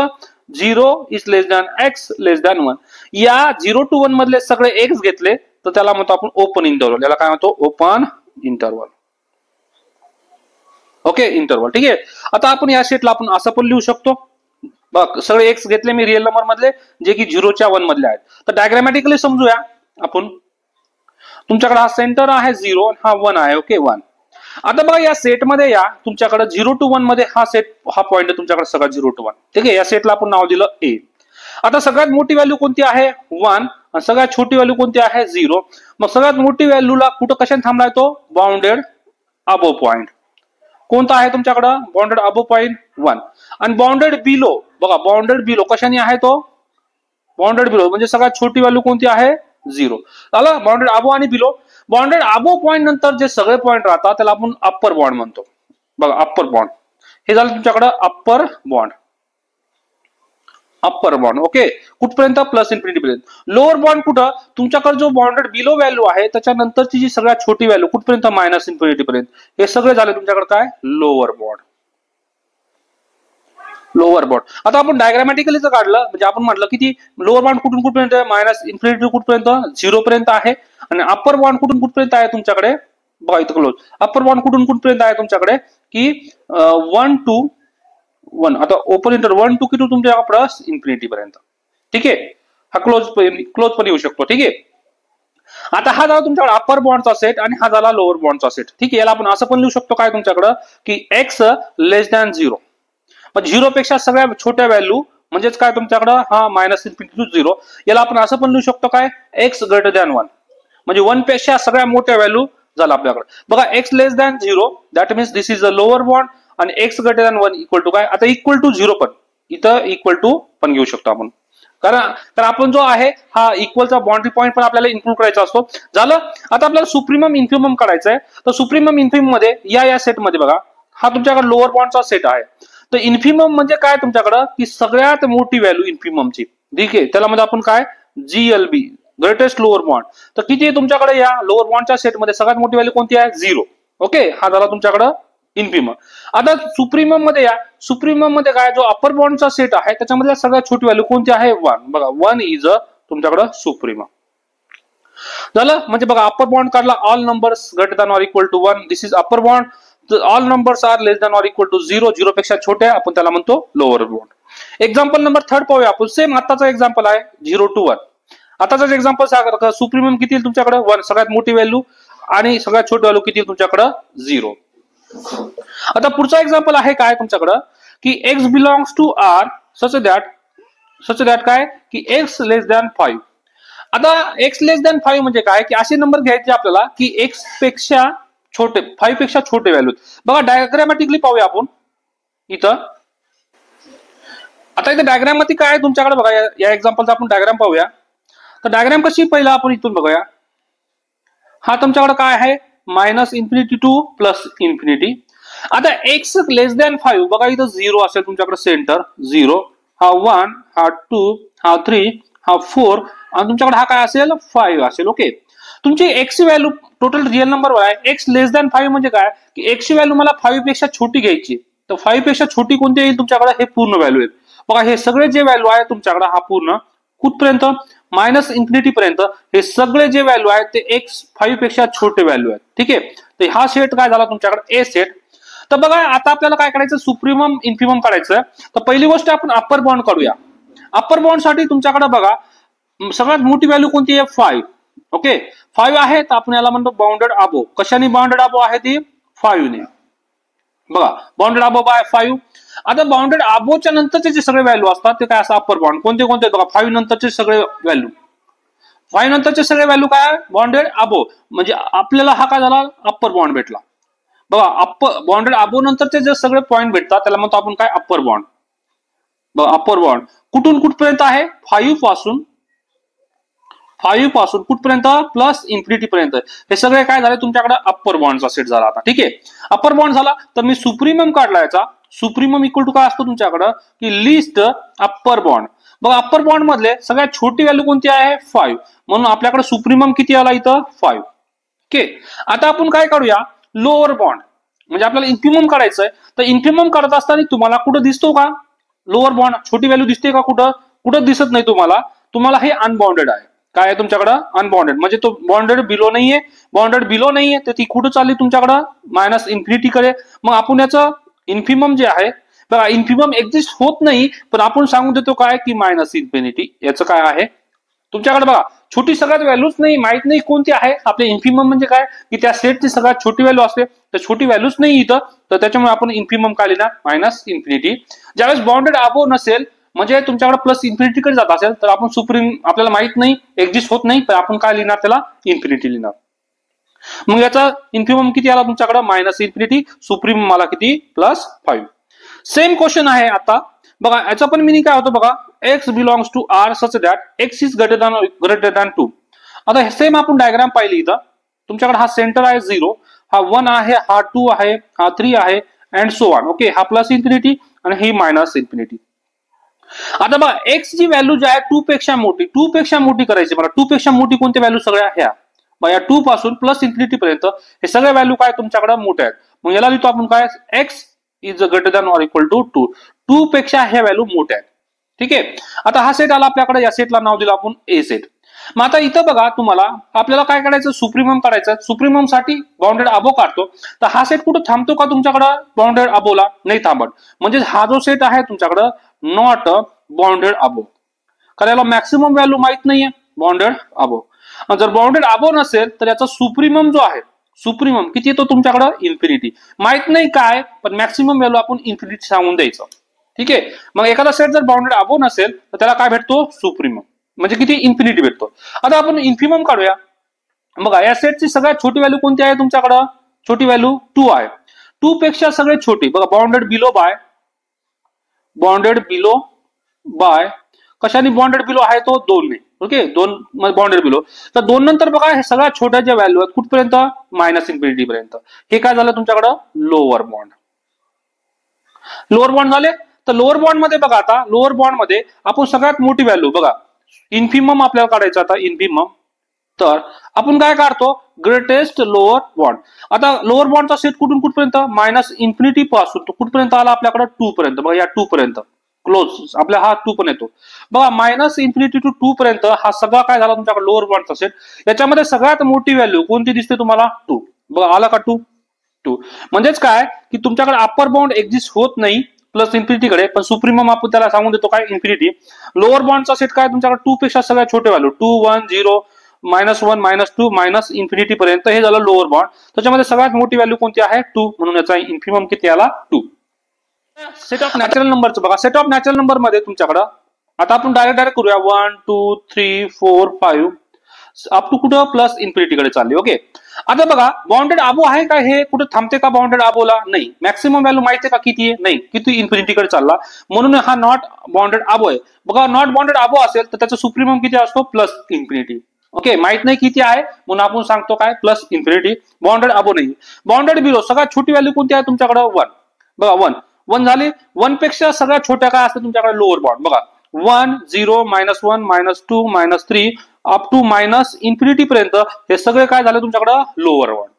0 is less than x less than 1. या 0 to 1 मधले सगळे एक्स घेतले तर त्याला म्हणतो आपण ओपन इंटरवल. याला काय म्हणतो, ओपन इंटरवल. Okay, interval. ठीक आहे. आता आपण या सेटला आपण असं पण लिहू शकतो, बघ सगळे एक्स घेतले मी रिअल नंबर मधले जे की 0 च्या 1 मधले आहेत. तर डायग्रामॅटिकली समजूया आपण. तुमच्याकडे हा सेंटर आहे 0, हा 1 आहे. ओके 1. आता बघा या सेटमध्ये या तुमच्याकडे 0 to 1 मध्ये हा पॉइंट तुमच्याकडे सगळा 0 to 1. ठीक आहे, या सेटला आपण नाव दिलं ए. आता सगळ्यात मोठी व्हॅल्यू कोणती आहे 1 आणि सगळ्यात छोटी व्हॅल्यू कोणती आहे 0. मग सगळ्यात मोठी व्हॅल्यूला कुठं कशाने थांबलाय तो बाउंडेड अबो पॉइंट. कोणता आहे तुमच्याकडे बाउंडेड अबो पॉइंट 1. आणि बाउंडेड बिलो बघा बाउंडेड बिलो कशाने आहे तो बाउंडेड बिलो म्हणजे सगळ्यात छोटी व्हॅल्यू कोणती आहे 0. झालं बाउंडेड अबो आणि बिलो. बाउंडेड अबो पॉइंट नंतर जे सगळे पॉइंट राहतात त्याला आपण अप्पर बॉन्ड म्हणतो. बघा अप्पर बॉन्ड हे झालं तुमच्याकडे upper bond. Upper bond okay कुठपर्यंत प्लस इन्फिनिटी पर्यंत. लोअर बॉन्ड कुठं तुमच्याकडे जो बाउंडेड बिलो व्हॅल्यू आहे त्याच्यानंतरची जी सगळ्यात छोटी व्हॅल्यू कुठपर्यंत मायनस इन्फिनिटी पर्यंत. हे सगळे झाले तुमच्याकडे काय लोअर बॉन्ड. लोअर बॉन्ड आता आपण डायग्रामॅटिकली जर काढलं म्हणजे आपण म्हटलं की ती लोअर बॉन्ड कुठून कुठपर्यंत मायनस इन्फिनिटी कुठपर्यंत 0 पर्यंत आहे आणि अप्पर बॉन्ड कुठून कुठपर्यंत आहे तुमच्याकडे बघा इथं क्लोज. अप्पर बॉन्ड कुठून कुठपर्यंत आहे तुमच्याकडे की 1 to 1. आता ओपन इंटर 1 to किती तुमच्या प्लस इन्फिनिटी पर्यंत. ठीक आहे हा क्लोज पण येऊ शकतो. ठीक आहे आता हा झाला तुमच्याकडे अप्पर बॉन्डचा सेट आणि हा झाला लोअर बॉन्डचा सेट. ठीक आहे याला आपण असं पण लिहू शकतो काय तुमच्याकडे की x लेस दॅन 0 म्हणजे 0 पेक्षा सगळ्या छोट्या व्हॅल्यू म्हणजेच काय तुमच्याकडे हा मायनस इन्फिनिटी टू 0. याला आपण असं पण लिहू शकतो काय x ग्रेटर दॅन 1 म्हणजे 1 पेक्षा सगळ्या मोठ्या व्हॅल्यू झाला आपल्याकडे. बघा x less than 0 that means this is a lower bound आणि x greater than 1 equal to काय आता इक्वल टू 0 पण इथं इक्वल टू पण घेऊ शकतो आपण कारण आपण जो आहे हा इक्वलचा बाउंड्री पॉईंट पण आपल्याला इन्क्लूड करायचा असतो. झालं आता आपल्याला सुप्रीमम इन्फिमम काढायचा आहे. तर सुप्रीमम इन्फिमम मध्ये या सेटमध्ये बघा हा तुमच्याकडे लोअर बॉन्डचा सेट आहे. तर इन्फिमम म्हणजे काय तुमच्याकडे की सगळ्यात मोठी व्हॅल्यू इन्फिममची. ठीक आहे त्याला म्हणजे आपण काय GLB ग्रेटेस्ट लोअर बॉन्ड. तर किती आहे तुमच्याकडे या लोअर बॉन्डच्या सेटमध्ये सगळ्यात मोठी व्हॅल्यू कोणती आहे 0. ओके हा झाला तुमच्याकडे इन्फिमम. आता सुप्रीमम मध्ये या सुप्रीमम मध्ये काय जो अप्पर बॉन्डचा सेट आहे त्याच्यामध्ये सगळ्यात छोटी व्हॅल्यू कोणती आहे 1. बघा 1 इज तुमच्याकडे सुप्रीमम. झालं म्हणजे बघा अप्पर बॉन्ड काढला all numbers greater than or equal to 1 this is upper bound. All numbers are less than or equal to 0 0 पेक्षा छोट्या आपण त्याला म्हणतो लोअर बॉन्ड. एक्झाम्पल नंबर 3 पाहूया आपण. सेम आताचा एक्झाम्पल आहे 0 to 1. आताचा एक्झाम्पल सांगा सुप्रीमम किती येईल तुमच्याकडे 1 सगळ्यात मोठी व्हॅल्यू आणि सगळ्यात छोटी व्हॅल्यू किती येईल तुमच्याकडे 0. आता पुढचा एक्झाम्पल आहे काय तुमच्याकडे की x belongs to r such that काय की x लेस दॅन 5. आता x लेस दॅन 5 म्हणजे काय की असे नंबर घ्यायचे आपल्याला की x पेक्षा छोटे 5 पेक्षा छोटे व्हॅल्यू. बघा डायग्रामॅटिकली पाहूया आपण इथं. आता इथे डायग्राम मध्ये काय आहे तुमच्याकडे बघा या एक्झाम्पलचा आपण डायग्राम पाहूया. तर डायग्राम कशी पहिला आपण इथून बघूया. हा तुमच्याकडे काय आहे minus infinity two plus infinity. आता x लेस दॅन 5 बघा इथं 0 असेल तुमच्याकडे सेंटर 0 हा 1 हा 2 हा 3 हा 4 आणि तुमच्याकडे हा काय असेल 5 असेल. ओके तुमची x ची व्हॅल्यू टोटल रिअल नंबर आहे. x लेस दॅन 5 म्हणजे काय की x ची व्हॅल्यू मला 5 पेक्षा छोटी घ्यायची. तर 5 पेक्षा छोटी कोणती येईल तुमच्याकडे हे पूर्ण व्हॅल्यू आहेत. बघा हे सगळे जे व्हॅल्यू आहे तुमच्याकडे हा पूर्ण कुठपर्यंत मायनस इन्फिनिटी पर्यंत हे सगळे जे व्हॅल्यू आहेत ते x 5 पेक्षा छोटे व्हॅल्यू आहेत. ठीक आहे तर हा सेट काय झाला तुमच्याकडे ए सेट. तर बघा आता आपल्याला काय करायचं सुप्रीमम इन्फिमम काढायचं. तर पहिली गोष्ट आपण अप्पर बॉन्ड काढूया. अप्पर बॉन्ड साठी तुमच्याकडे बघा सगळ्यात मोठी व्हॅल्यू कोणती आहे 5. ओके 5 आहे तर आपण याला म्हणतो बाउंडेड अबो. कशाने बाउंडेड अबो आहे ती 5 ने. बघा बाउंडेड अबो बाय 5. आता बाउंडेड अबोच्या नंतरचे जे सगळे व्हॅल्यू असतात ते काय असं अप्पर बॉन्ड कोणते कोणते बघा 5 नंतरचे सगळे व्हॅल्यू 5 नंतरचे सगळे व्हॅल्यू काय बाउंडेड अबो म्हणजे आपल्याला हा काय झाला अप्पर बॉन्ड भेटला. बघा अप्पर बाउंडेड अबो नंतरचे जे सगळे पॉईंट भेटतात त्याला म्हणतो आपण काय अप्पर बॉन्ड. बघा अप्पर बॉन्ड कुठून कुठपर्यंत आहे 5 पासून कुठपर्यंत प्लस इन्फिनिटी पर्यंत. हे सगळे काय झाले तुमच्याकडे अप्पर बॉन्डचा सेट झाला. आता ठीक आहे अप्पर बॉन्ड झाला तर मी सुप्रीमम काढला याचा. सुप्रीमम इक्वल टू काय असतो तुमच्याकडे की लिस्ट अप्पर बॉन्ड. बघा अप्पर बॉन्ड मधले सगळ्यात छोटी व्हॅल्यू कोणती आहे 5 म्हणून आपल्याकडे सुप्रीमम किती आला इथं 5. ओके आता आपण काय काढूया लोअर बॉन्ड म्हणजे आपल्याला इन्फिमम काढायचंय. तर इन्फिमम काढत असताना तुम्हाला कुठं दिसतो का लोअर बॉन्ड छोटी व्हॅल्यू दिसते का कुठं दिसत नाही तुम्हाला हे अनबाउंडेड आहे. काय आहे तुमच्याकडे अनबाउंडेड म्हणजे तो बाउंडेड बिलो नाहीये तर ती कुठं चालली तुमच्याकडे मायनस इन्फिनिटी कडे. मग आपण याचं इन्फिमम जे आहे बघा इन्फिमम एक्झिस्ट होत नाही पण आपण सांगून देतो काय की मायनस इन्फिनिटी याचं काय आहे तुमच्याकडे बघा छोटी सगळ्यात व्हॅल्यूच नाही, माहित नाही कोणती आहे. आपले इन्फिमम म्हणजे काय की त्या सेटची सगळ्यात छोटी व्हॅल्यू असते, तर छोटी व्हॅल्यूच नाही इथं, तर त्याच्यामुळे आपण इन्फिमम काय लिहिणार मायनस इन्फिनिटी. ज्यावेळेस बाउंडेड अबो नसेल म्हणजे तुमच्याकडे प्लस इन्फिनिटी कडे जात असेल तर आपण सुप्रीम आपल्याला माहित नाही एक्झिस्ट होत नाही, तर आपण काय लिहिणार त्याला इन्फिनिटी लिहिणार. मग याचा इन्फिमम किती आला तुमच्याकडे मायनस इन्फिनिटी, सुप्रीम मला किती +5. सेम क्वेश्चन आहे आता बघा, याचा पण मिनिंग काय होतं बघा, X belongs to R such that X is greater than 2. आता सेम आपण डायग्राम पाहिली इथं, तुमच्याकडे हा सेंटर आहे 0, हा 1 आहे, हा 2 आहे, हा 3 आहे अँड सो ऑन. ओके, हा प्लस इन्फिनिटी आणि ही मायनस इन्फिनिटी. आता बघा एक्स ची व्हॅल्यू जी आहे 2 पेक्षा मोठी, 2 पेक्षा मोठी करायची मला. 2 पेक्षा मोठी कोणत्या व्हॅल्यू सगळ्या ह्या या 2 पासून प्लस इन्फिनिटी पर्यंत हे सगळ्या व्हॅल्यू काय तुमच्याकडे मोठ्या आहेत. मग याला लिहितो आपण काय, x is greater than or equal to 2. 2 पेक्षा ह्या व्हॅल्यू मोठ्या आहेत. ठीक आहे, आता हा सेट आला आपल्याकडे, या सेटला नाव दिलं आपण ए सेट. मग आता इथं बघा तुम्हाला आपल्याला काय करायचं, सुप्रीमम काढायचं. सुप्रीमम साठी बाउंडेड अबो काढतो, तर हा सेट कुठं थांबतो का तुमच्याकडे बाउंडेड अबोला, नाही थांबत. म्हणजे हा जो सेट आहे तुमच्याकडे नॉट बाउंडेड अबो, कारण याला मॅक्सिमम व्हॅल्यू माहित नाहीये बाउंडेड अबो. जर बाउंडेड अबो नसेल तर याचा सुप्रीमम जो आहे, सुप्रीमम किती येतो तुमच्याकडे इन्फिनिटी, माहित नाही काय, पण मॅक्सिमम व्हॅल्यू आपण इन्फिनिटी सांगून द्यायचं. ठीक आहे, मग एखादा सेट जर बाउंडेड अबो नसेल तर त्याला काय भेटतो सुप्रीमम, म्हणजे किती इन्फिनिटी भेटतो. आता आपण इन्फिमम काढूया. बघा या सेटची सगळ्यात छोटी व्हॅल्यू कोणती आहे तुमच्याकडे, छोटी व्हॅल्यू 2 आहे. 2 पेक्षा सगळे छोटी बघा, bounded below by, bounded below by कशाने बाउंडेड बिलो आहे तो 2 ने. ओके, 2 बाउंडेड बिलो, तर 2 नंतर बघा हे सगळ्यात छोट्या ज्या व्हॅल्यू आहेत कुठपर्यंत मायनस इन्फिनिटी पर्यंत. हे काय झालं तुमच्याकडे लोअर बॉन्ड, लोअर बॉन्ड झाले. तर लोअर बॉन्ड मध्ये बघा, आता लोअर बॉन्ड मध्ये आपण सगळ्यात मोठी व्हॅल्यू बघा, इन्फिमम आपल्याला काढायचं आता इन्फिमम, तर आपण काय काढतो ग्रेटेस्ट लोअर बॉन्ड. आता लोअर बॉन्डचा सेट कुठून कुठपर्यंत मायनस इन्फिनिटी पासून तो कुठपर्यंत आला आपल्याकडे 2 पर्यंत. बघा या 2 पर्यंत क्लोज आपला हा 2 पण येतो. बघा मायनस इन्फिनिटी टू 2 पर्यंत हा सगळा काय झाला तुमच्याकडे लोअर बॉन्डचा सेट. याच्यामध्ये सगळ्यात मोठी व्हॅल्यू कोणती दिसते तुम्हाला 2. बघा आला का 2. म्हणजेच काय की तुमच्याकडे अप्पर बाउंड एक्झिस्ट होत नाही प्लस इन्फिनिटी कडे, पण सुप्रीमम आपण त्याला सांगून देतो काय इन्फिनिटी. लोअर बॉन्डचा सेट काय तुमच्याकडे 2 पेक्षा सगळ्यात छोटे व्हॅल्यू 2 1 0 -1 -2 मायनस इन्फिनिटी पर्यंत, हे झालं लोअर बॉन्ड. त्याच्यामध्ये सगळ्यात मोठी व्हॅल्यू कोणती आहे 2, म्हणून याचा इन्फिमम किती आला 2. सेट ऑफ नॅचरल नंबरचं बघा, सेट ऑफ नॅचरल नंबर मध्ये तुमच्याकडे आता आपण डायरेक्ट करूया 1 2 3 4 5 अप टू कुठं प्लस इन्फिनिटी कडे चालले. ओके, आता बघा बाउंडेड अबो आहे का, हे कुठे थांबते का बाउंडेड अबोला, नाही. मॅक्सिमम व्हॅल्यू माहिती आहे का किती आहे, नाही, किती इन्फिनिटी कडे चालला, म्हणून हा नॉट बाउंडेड अबो आहे. बघा नॉट बाउंडेड अबो असेल तर त्याचा सुप्रीमम किती असतो प्लस इन्फिनिटी. ओके, माहित नाही किती आहे म्हणून आपण सांगतो काय प्लस इन्फिनिटी. बाउंडेड अबो नाही. बाउंडेड बिलो सगळ्यात छोटी व्हॅल्यू कोणती आहे तुमच्याकडे 1. बघा 1 झाली. 1 पेक्षा सगळ्यात छोट्या काय असतात तुमच्याकडे लोअर बॉन्ड. बघा 1 0 -1 -2 -3 अप टू मायनस इन्फिनिटी पर्यंत हे सगळे काय झाले तुमच्याकडे लोअर बॉन्ड.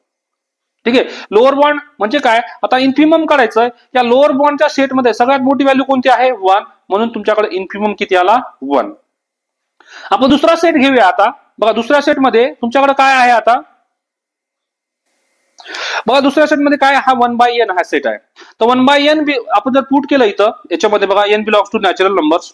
ठीक आहे, लोअर बॉन्ड म्हणजे काय, आता इन्फिमम काढायचं. या लोअर बॉन्डच्या सेटमध्ये सगळ्यात मोठी व्हॅल्यू कोणती आहे 1, म्हणून तुमच्याकडे इन्फिमम किती आला 1. आपण दुसरा सेट घेऊया आता. बघा दुसऱ्या सेटमध्ये तुमच्याकडे काय आहे आता, बघा दुसऱ्या सेटमध्ये काय, हा 1/n हा सेट आहे. तर 1/n आपण जर पुट केलं इथं याच्यामध्ये बघा n belongs to natural numbers,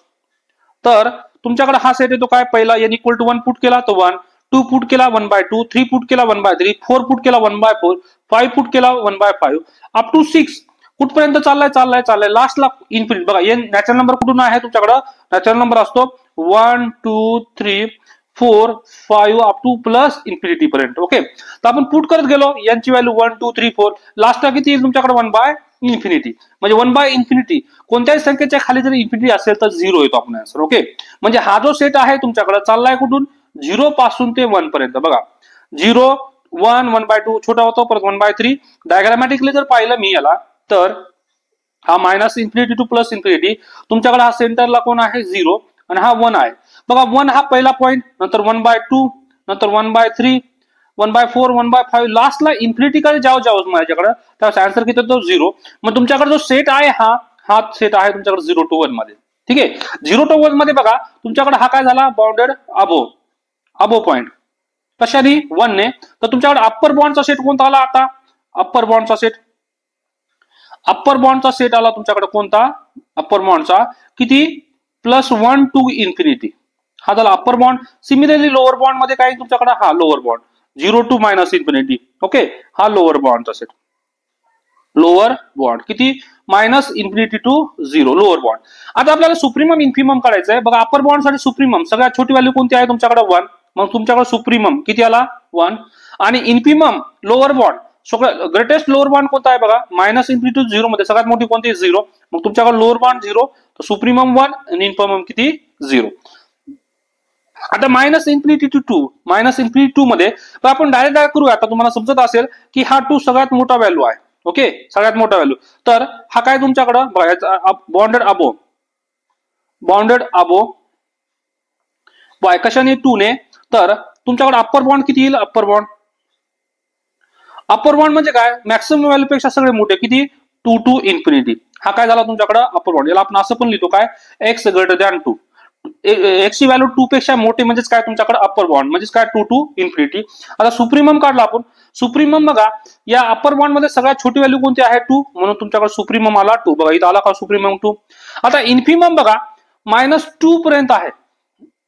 तर तुमच्याकडे हा सेट येतो काय, पहिला n = 1 पुट केला तर 1, 2 पुट केला 1/2, 3 पुट केला 1/3, 4 पुट केला 1/4, 5 पुट केला 1/5 अप टू 6 कुठपर्यंत चाललाय लास्टला इन्फिनिटी. बघा n नॅचरल नंबर कुठून आहे तुमच्याकडे, नॅचरल नंबर असतो 1 2 3 4 5 अप टू प्लस इन्फिनिटी पर्यंत. ओके, तर आपण पुट करत गेलो n ची व्हॅल्यू 1 2 3 4, लास्टला किती येईल तुमच्याकडे 1/इन्फिनिटी. म्हणजे 1/इन्फिनिटी कोणत्याही संख्येच्या खाली जर इन्फिनिटी असेल तर 0 येतो आपण आन्सर. ओके, म्हणजे हा जो सेट आहे तुमच्याकडे चाललाय कुठून 0 पासून ते 1 पर्यंत. बघा 0 1 1/2 छोटा होतो, परत 1/3. डायग्रामॅटिकली जर पाहिलं मी याला तर हा minus infinity two plus infinity, तुमच्याकडे हा सेंटरला कोण आहे 0 आणि हा 1 आहे. बघा 1 हा पहिला पॉईंट, नंतर 1/2, नंतर 1/3, 1/4, 1/5, लास्टला इन्फिनिटी कडे जाऊ माझ्याकडे, त्याचा आन्सर किती येतो 0. मग तुमच्याकडे जो सेट आहे हा सेट आहे तुमच्याकडे 0 to 1 मध्ये. ठीक आहे, 0 to 1 मध्ये बघा तुमच्याकडे हा काय झाला बाउंडेड अबो पॉईंट, कशाने 1 ने. तर तुमच्याकडे अप्पर बॉन्डचा सेट कोणता आला आता, अप्पर बॉन्डचा सेट आला तुमच्याकडे कोणता, अप्पर बॉन्डचा किती +1 to इन्फिनिटी. हा झाला upper bound. Similarly lower bound मध्ये काय तुमच्याकडे हा lower bound 0 to minus infinity. Okay, हा लोअर बॉन्डचा सेट. लोअर बॉन्ड किती minus infinity to 0 lower bound. आता आपल्याला सुप्रीमम इन्फिमम काढायचं आहे बघा. अप्पर बॉन्ड साठी सुप्रीमम सगळ्यात छोटी व्हॅल्यू कोणती आहे तुमच्याकडे 1. मग तुमच्याकडे सुप्रीमम किती आला 1. आणि इन्फिमम लोअर बॉन्ड सगळं ग्रेटेस्ट लोअर बॉन्ड कोणता आहे बघा मायनस इन्फिनिटी टू 0 मध्ये सगळ्यात मोठी कोणती 0. मग तुमच्याकडे लोअर बॉन्ड 0 तर सुप्रीमम 1 आणि इन्फिमम किती 0. आता minus infinity to 2 minus infinity 2 मध्ये आपण डायरेक्ट करूया. आता तुम्हाला समजत असेल की हा 2 सगळ्यात मोठा व्हॅल्यू आहे. ओके, सगळ्यात मोठा व्हॅल्यू. तर हा काय तुमच्याकडं बॉन्डेड अबो बॉन्डेड अबो बाय कशाने 2 ने. तर तुमच्याकडे अप्पर बॉन्ड किती येईल अप्पर बॉन्ड म्हणजे काय मॅक्सिमम व्हॅल्यू पेक्षा सगळे मोठे किती 2 टू इन्फिनिटी. हा काय झाला तुमच्याकडे अप्पर बॉन्ड. याला आपण असं पण लिहितो काय एक्स ग्रेटर दॅन 2. एक्स ची व्हॅल्यू 2 पेक्षा मोठे म्हणजेच काय तुमच्याकडे अप्पर बॉन्ड म्हणजेच काय 2 टू इन्फिनिटी. आता सुप्रीमम काढला आपण. सुप्रीमम बघा या अप्पर बॉन्ड मध्ये सगळ्यात छोटी व्हॅल्यू कोणती आहे 2 म्हणून तुमच्याकडे सुप्रीमम आला 2. बघा इथं आला का सुप्रीमम 2. आता इन्फिमम बघा -2 पर्यंत आहे.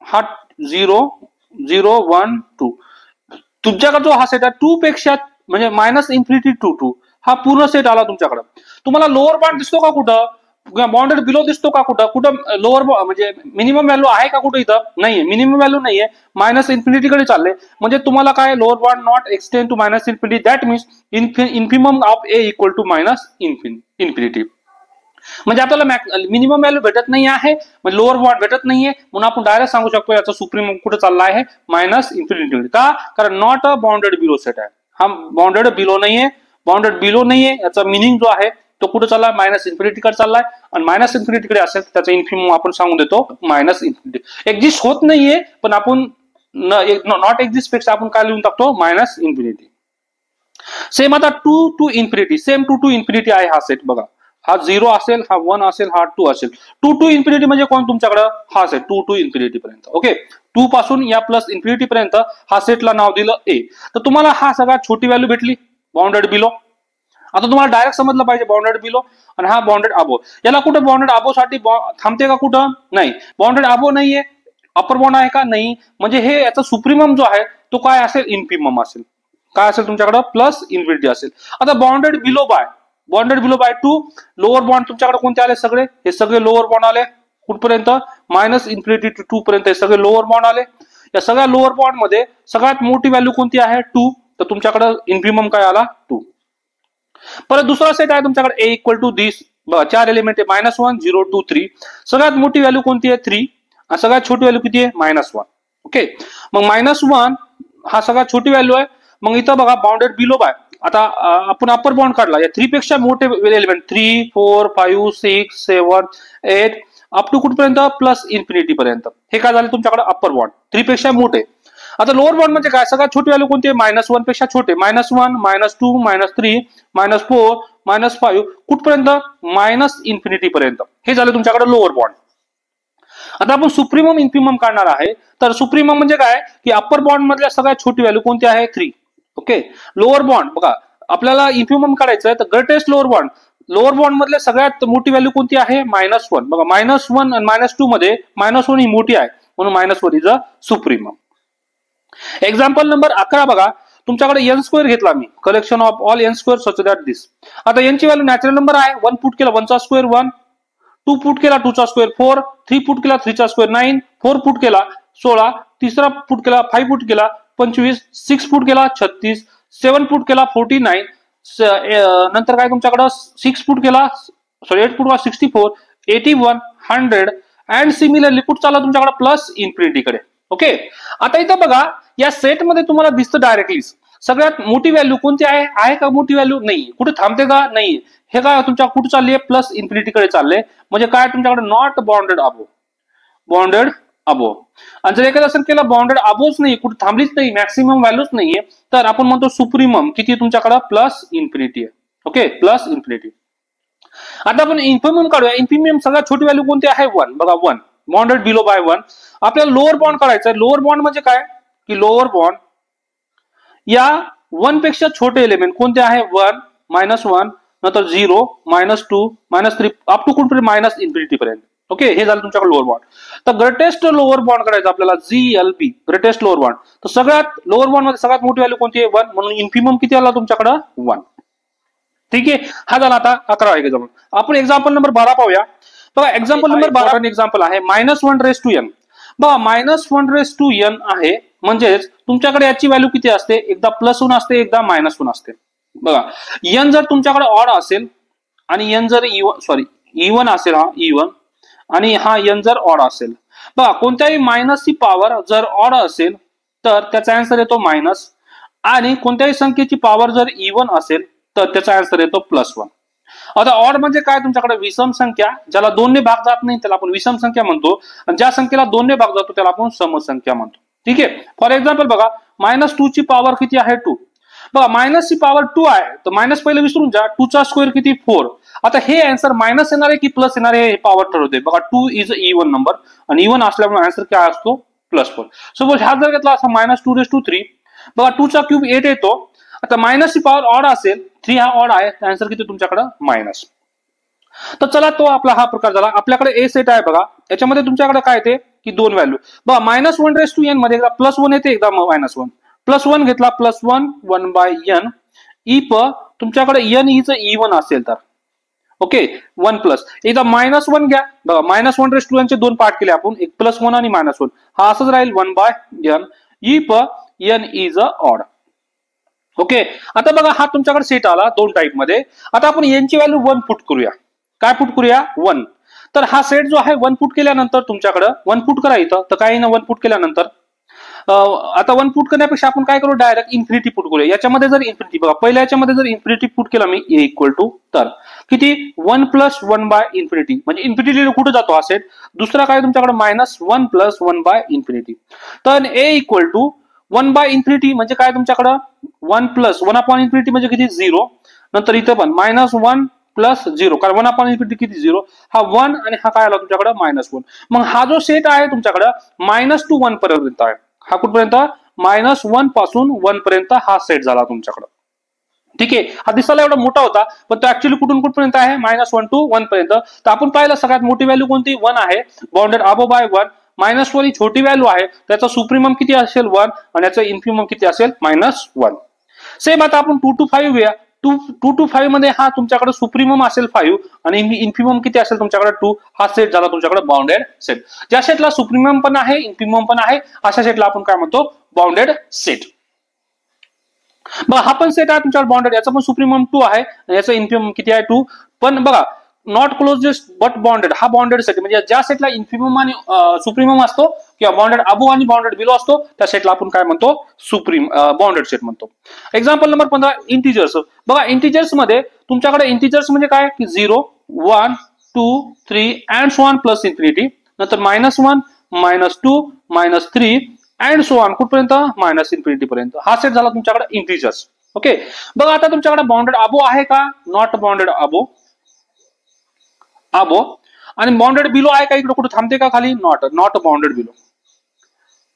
हा 0 0 1 2 तुमच्याकडे जो हा सेट आहे 2 पेक्षा म्हणजे मायनस इन्फिनिटी टू 2 हा पूर्ण सेट आला तुमच्याकडे. तुम्हाला लोअर बॉन्ड दिसतो का कुठं बॉन्डेड बिलो दिसतो का कुठं लोअर म्हणजे मिनिमम व्हॅल्यू आहे का कुठं इथं नाहीये. मिनिमम व्हॅल्यू नाहीये मायनस इन्फिनिटी कडे चालले. म्हणजे तुम्हाला काय lower bound not extend to minus infinity that means infimum of a equal to minus infinity. म्हणजे आपल्याला मिनिमम व्हॅल्यू भेटत नाही आहे म्हणजे लोअर बॉन्ड भेटत नाहीये म्हणून आपण डायरेक्ट सांगू शकतो याचा सुप्रीमम कुठे चालला आहे मायनस इन्फिनिटी. का कारण not a bounded below set आहे. हा बाउंडेड बिलो नाहीये याचा मिनिंग जो आहे तो कुठे चाललाय मायनस इन्फिनिटी कडे चाललाय. आणि मायनस इन्फिनिटी कडे असेल तर त्याचा इन्फिमम आपण सांगून देतो मायनस इन्फिनिटी. एक्झिस्ट होत नाहीये पण आपण नॉट एक्झिस्ट पेक्षा आपण काय लिहून टाकतो मायनस इन्फिनिटी. सेम आता 2 to infinity same 2 to infinity आहे हा सेट बघा. हा 0 असेल हा 1 असेल हा 2 असेल. 2 टू इन्फिनिटी म्हणजे कोण तुमच्याकडे हा सेट 2 टू इन्फिनिटी पर्यंत. ओके, 2 पासून या प्लस इन्फिनिटी पर्यंत हा सेटला नाव दिलं ए. तर तुम्हाला हा सगळ्यात छोटी व्हॅल्यू भेटली बाउंडेड बिलो. आता तुम्हाला डायरेक्ट समजलं पाहिजे बाउंडेड बिलो आणि हा बाउंडेड अबो. याला कुठं बाउंडेड अबो साठी थांबते का कुठं नाही. बाउंडेड अबो नाहीये अपर बॉन्ड आहे का नाही. म्हणजे हे याचा सुप्रीमम जो आहे तो काय असेल इन्फिमम असेल. काय असेल तुमच्याकडे प्लस इन्फिनिटी असेल. आता bounded below by 2 lower bound तुमच्याकडे कोणते आले सगळे हे सगळे लोअर बॉन्ड आले कुठपर्यंत मायनस इन्फिनिटी टू 2 पर्यंत हे सगळे लोअर बॉन्ड आले. या सगळ्या लोअर बॉन्ड मध्ये सगळ्यात मोठी व्हॅल्यू कोणती आहे 2. तर तुमच्याकडे इन्फिमम काय आला 2. परत दुसरा सेट आहे तुमच्याकडे ए इक्वल टू दिस 4 एलिमेंट आहे -1 0 2 3. सगळ्यात मोठी व्हॅल्यू कोणती आहे 3 आणि सगळ्यात छोटी व्हॅल्यू किती आहे -1. ओके, मग -1 हा सगळ्यात छोटी व्हॅल्यू आहे. मग इथं बघा बाउंडेड बिलो बाय. आता आपण अप्पर बॉन्ड काढला या 3 पेक्षा मोठे एलिमेंट 3 4 5 6 7 8 अप टू कुठपर्यंत प्लस इन्फिनिटी पर्यंत. हे काय झाले तुमच्याकडे अप्पर बॉन्ड 3 पेक्षा मोठे. आता लोअर बॉन्ड म्हणजे काय सगळ्यात छोटी व्हॅल्यू कोणती आहे -1 पेक्षा छोटे -1 -2 -3 -4 -5 कुठपर्यंत मायनस इन्फिनिटी पर्यंत. हे झाले तुमच्याकडे लोअर बॉन्ड. आता आपण सुप्रीमम इन्फिमम काढणार आहे. तर सुप्रीमम म्हणजे काय की अप्पर बॉन्ड मधल्या सगळ्यात छोटी व्हॅल्यू कोणती आहे 3. ओके, लोअर बॉन्ड बघा आपल्याला इन्फिमम काढायचं आहे तर ग्रेटेस्ट लोअर बॉन्ड मधल्या सगळ्यात मोठी व्हॅल्यू कोणती आहे -1. बघा -1 आणि -2 मध्ये -1 ही मोठी आहे म्हणून -1 is a supremum. Example number 11 बघा तुमच्याकडे n स्क्वेअर घेतला मी collection of all n square such that this. आता n ची व्हॅल्यू नॅचरल नंबर आहे 1 पुट केला 1 चा स्क्वेअर 1 2 पुट केला 2 चा स्क्वेअर 4 3 पुट केला 3 चा स्क्वेअर 9 4 पुट केला 16 तिसरा पुट केला 5 पुट केला 25 6 पुट केला 36 7 पुट केला 49 नंतर काय तुमच्याकडे 6 पुट केला 8 पुट 64 81 100 अँड सिमिलरली पुट चालला तुमच्याकडे प्लस इन्फिनिटी कडे. ओके, आता इथं बघा या सेट मध्ये तुम्हाला दिसतं डायरेक्टली सगळ्यात मोठी व्हॅल्यू कोणती आहे का मोठी व्हॅल्यू नाही. कुठे थांबते का नाही. हे काय तुमच्या कुठे चालली आहे प्लस इन्फिनिटी कडे चालले म्हणजे काय तुमच्याकडे नॉट बाउंडेड अबो. आणि जर एखाद्या संख्येला बाउंडेड अबोच नाही कुठे थांबलीच नाही मॅक्सिमम व्हॅल्यूच नाहीये तर आपण म्हणतो सुप्रीमम किती तुमच्याकडे प्लस इन्फिनिटी आहे. Okay, plus infinity. आता आपण इन्फिमम काढूया. इन्फिमम सगळ्यात छोटी व्हॅल्यू कोणती आहे 1. बघा 1 बाउंडेड बिलो बाय 1. आपल्याला लोअर बॉन्ड काढायचं आहे. लोअर बॉन्ड म्हणजे काय की लोअर बॉन्ड या 1 पेक्षा छोटे एलिमेंट कोणते आहे 1 -1 नंतर 0 -2 -3 अप टू कुठपर्यंत मायनस इन्फिनिटी पर्यंत. ओके, हे झालं तुमच्याकडे लोअर बॉन्ड. तर ग्रेटेस्ट लोअर बॉन्ड करायचं आपल्याला GLB, ग्रेटेस्ट लोअर बॉन्ड. तर सगळ्यात लोअर बॉन्ड मध्ये सगळ्यात मोठी व्हॅल्यू कोणती आहे? 1. म्हणून इन्फिमम किती आला तुमच्याकडे? 1. ठीक आहे, हा झाला आता 11 एक्झाम्पल. आपण एक्झाम्पल नंबर 12 पाहूया. बघा एक्झाम्पल नंबर 12 एक्झाम्पल आहे -1 बघा -1 आहे. म्हणजेच तुमच्याकडे याची व्हॅल्यू किती असते? एकदा +1 असते, एकदा -1 असते. बघा n जर तुमच्याकडे ऑड असेल आणि n जर इवन असेल, हा इवन, आणि हा n जर ऑड असेल. बघा कोणत्याही मायनसची पॉवर जर ऑड असेल तर त्याचा आन्सर येतो मायनस, आणि कोणत्याही संख्येची पॉवर जर इवन असेल तर त्याचा आन्सर येतो +1. आता ऑड म्हणजे काय? तुमच्याकडे विषम संख्या, ज्याला 2 ने भाग जात नाही त्याला आपण विषम संख्या म्हणतो, आणि ज्या संख्येला 2 ने भाग जातो त्याला आपण समसंख्या म्हणतो. ठीक आहे, फॉर एक्झाम्पल बघा -2 ची पॉवर किती आहे? 2. बघा मायनसची पॉवर 2 आहे, तर मायनस पहिले विसरून जा. 2 चा स्क्वेअर किती? 4. आता हे आन्सर मायनस येणार आहे की प्लस येणार आहे हे पॉवर ठरवते. बघा 2 इज इवन नंबर, आणि इवन असल्यामुळे आन्सर काय असतो? +4. सपोज ह्या जर घेतला असा -2⁻3. बघा 2 चा क्यूब 8 येतो. आता मायनसची पॉवर ऑड असेल, 3 हा ऑड आहे, आन्सर किती तुमच्याकडे? मायनस. तर चला तो आपला हा प्रकार झाला. आपल्याकडे ए सेट आहे बघा, याच्यामध्ये तुमच्याकडे काय येते की 2 व्हॅल्यू. बघा -1 मध्ये एकदा +1 येते, एकदा -1. +1 घेतला, +1 1/n. इफ तुमच्याकडे n इज इवन असेल तर ओके 1+. एकदा -1 घ्या. बघा -1 चे 2 पार्ट केले आपण, एक +1 आणि -1. हा असंच राहील 1/n. If n is odd. Okay, आता बघा हा तुमच्याकडे सेट आला 2 टाईप मध्ये. आता आपण n ची व्हॅल्यू 1 पुट करूया. काय पुट करूया? 1. तर हा सेट जो आहे 1 पुट केल्यानंतर तुमच्याकडे 1 पुट करा इथं, तर काही ना 1 पुट केल्यानंतर आता 1 पुट करण्यापेक्षा आपण काय करू? डायरेक्ट इन्फिनिटी पुट करूया. याच्यामध्ये जर इन्फिनिटी, बघा पहिल्या याच्यामध्ये जर इन्फिनिटी पुट केला मी a इक्वल टू, तर किती? 1 + 1/∞. म्हणजे इन्फिनिटी कुठे जातो हा सेट? दुसरा काय तुमच्याकडे? -1 + 1/∞. तर a इक्वल टू 1/∞ म्हणजे काय तुमच्याकडे? 1 + 1/∞ म्हणजे किती? 0. नंतर इथं पण -1 + 0, कारण 1/∞ किती? 0. हा 1 आणि हा काय आला तुमच्याकडे? -1. मग हा जो सेट आहे तुमच्याकडे -2 to 1 पर्यंत आहे. हा कुठपर्यंत? -1 पासून 1 पर्यंत हा सेट झाला तुमच्याकडे. ठीक आहे, हा दिसायला एवढा मोठा होता, पण तो ऍक्च्युअली कुठून कुठपर्यंत आहे? -1 to 1 पर्यंत. तर आपण पाहिलं सगळ्यात मोठी व्हॅल्यू कोणती? 1 आहे, बाउंडेड अबोव बाय 1. -1 ही छोटी व्हॅल्यू आहे, त्याचा सुप्रीमम किती असेल? 1, आणि याचा इन्फिमम किती असेल? -1. सेम आता आपण 2 to 5 घेऊया. 2 to 5 मध्ये हा तुमच्याकडे सुप्रीमम असेल 5, आणि इन्फिमम किती असेल तुमच्याकडे? 2. हा सेट झाला तुमच्याकडे बाउंडेड सेट. ज्या सेटला सुप्रीमम पण आहे, इन्फिमम पण आहे, अशा सेटला आपण काय म्हणतो? Bounded set. बघा हा पण सेट आहे तुमच्याकडे बाउंडेड, याचा पण सुप्रीमम 2 आहे, आणि याचा इन्फिमम किती आहे? 2. पण बघा नॉट क्लोजेस्ट बट बाउंडेड, हा बाउंडेड सेट. म्हणजे ज्या सेटला इन्फिमम आणि सुप्रीमम असतो, किंवा बाउंडेड अबोव आणि बाउंडेड बिलो असतो, त्या सेटला आपण काय म्हणतो? बाउंडेड सेट म्हणतो. Example number 15 integers. बघा इंटिजर्स मध्ये तुमच्याकडे इंटिजर्स म्हणजे काय की 0, 1, 2, 3 and so on plus infinity. नंतर -1, -2, -3 अँड सो ऑन कुठपर्यंत? -इन्फिनिटी पर्यंत. हा सेट झाला तुमच्याकडे इंटिजर्स. ओके, बघा आता तुमच्याकडे बाउंडेड अबो आहे का? Not bounded above. आणि बाउंडेड बिलो आहे का? इकडे कुठे थांबते का खाली? Not bounded below.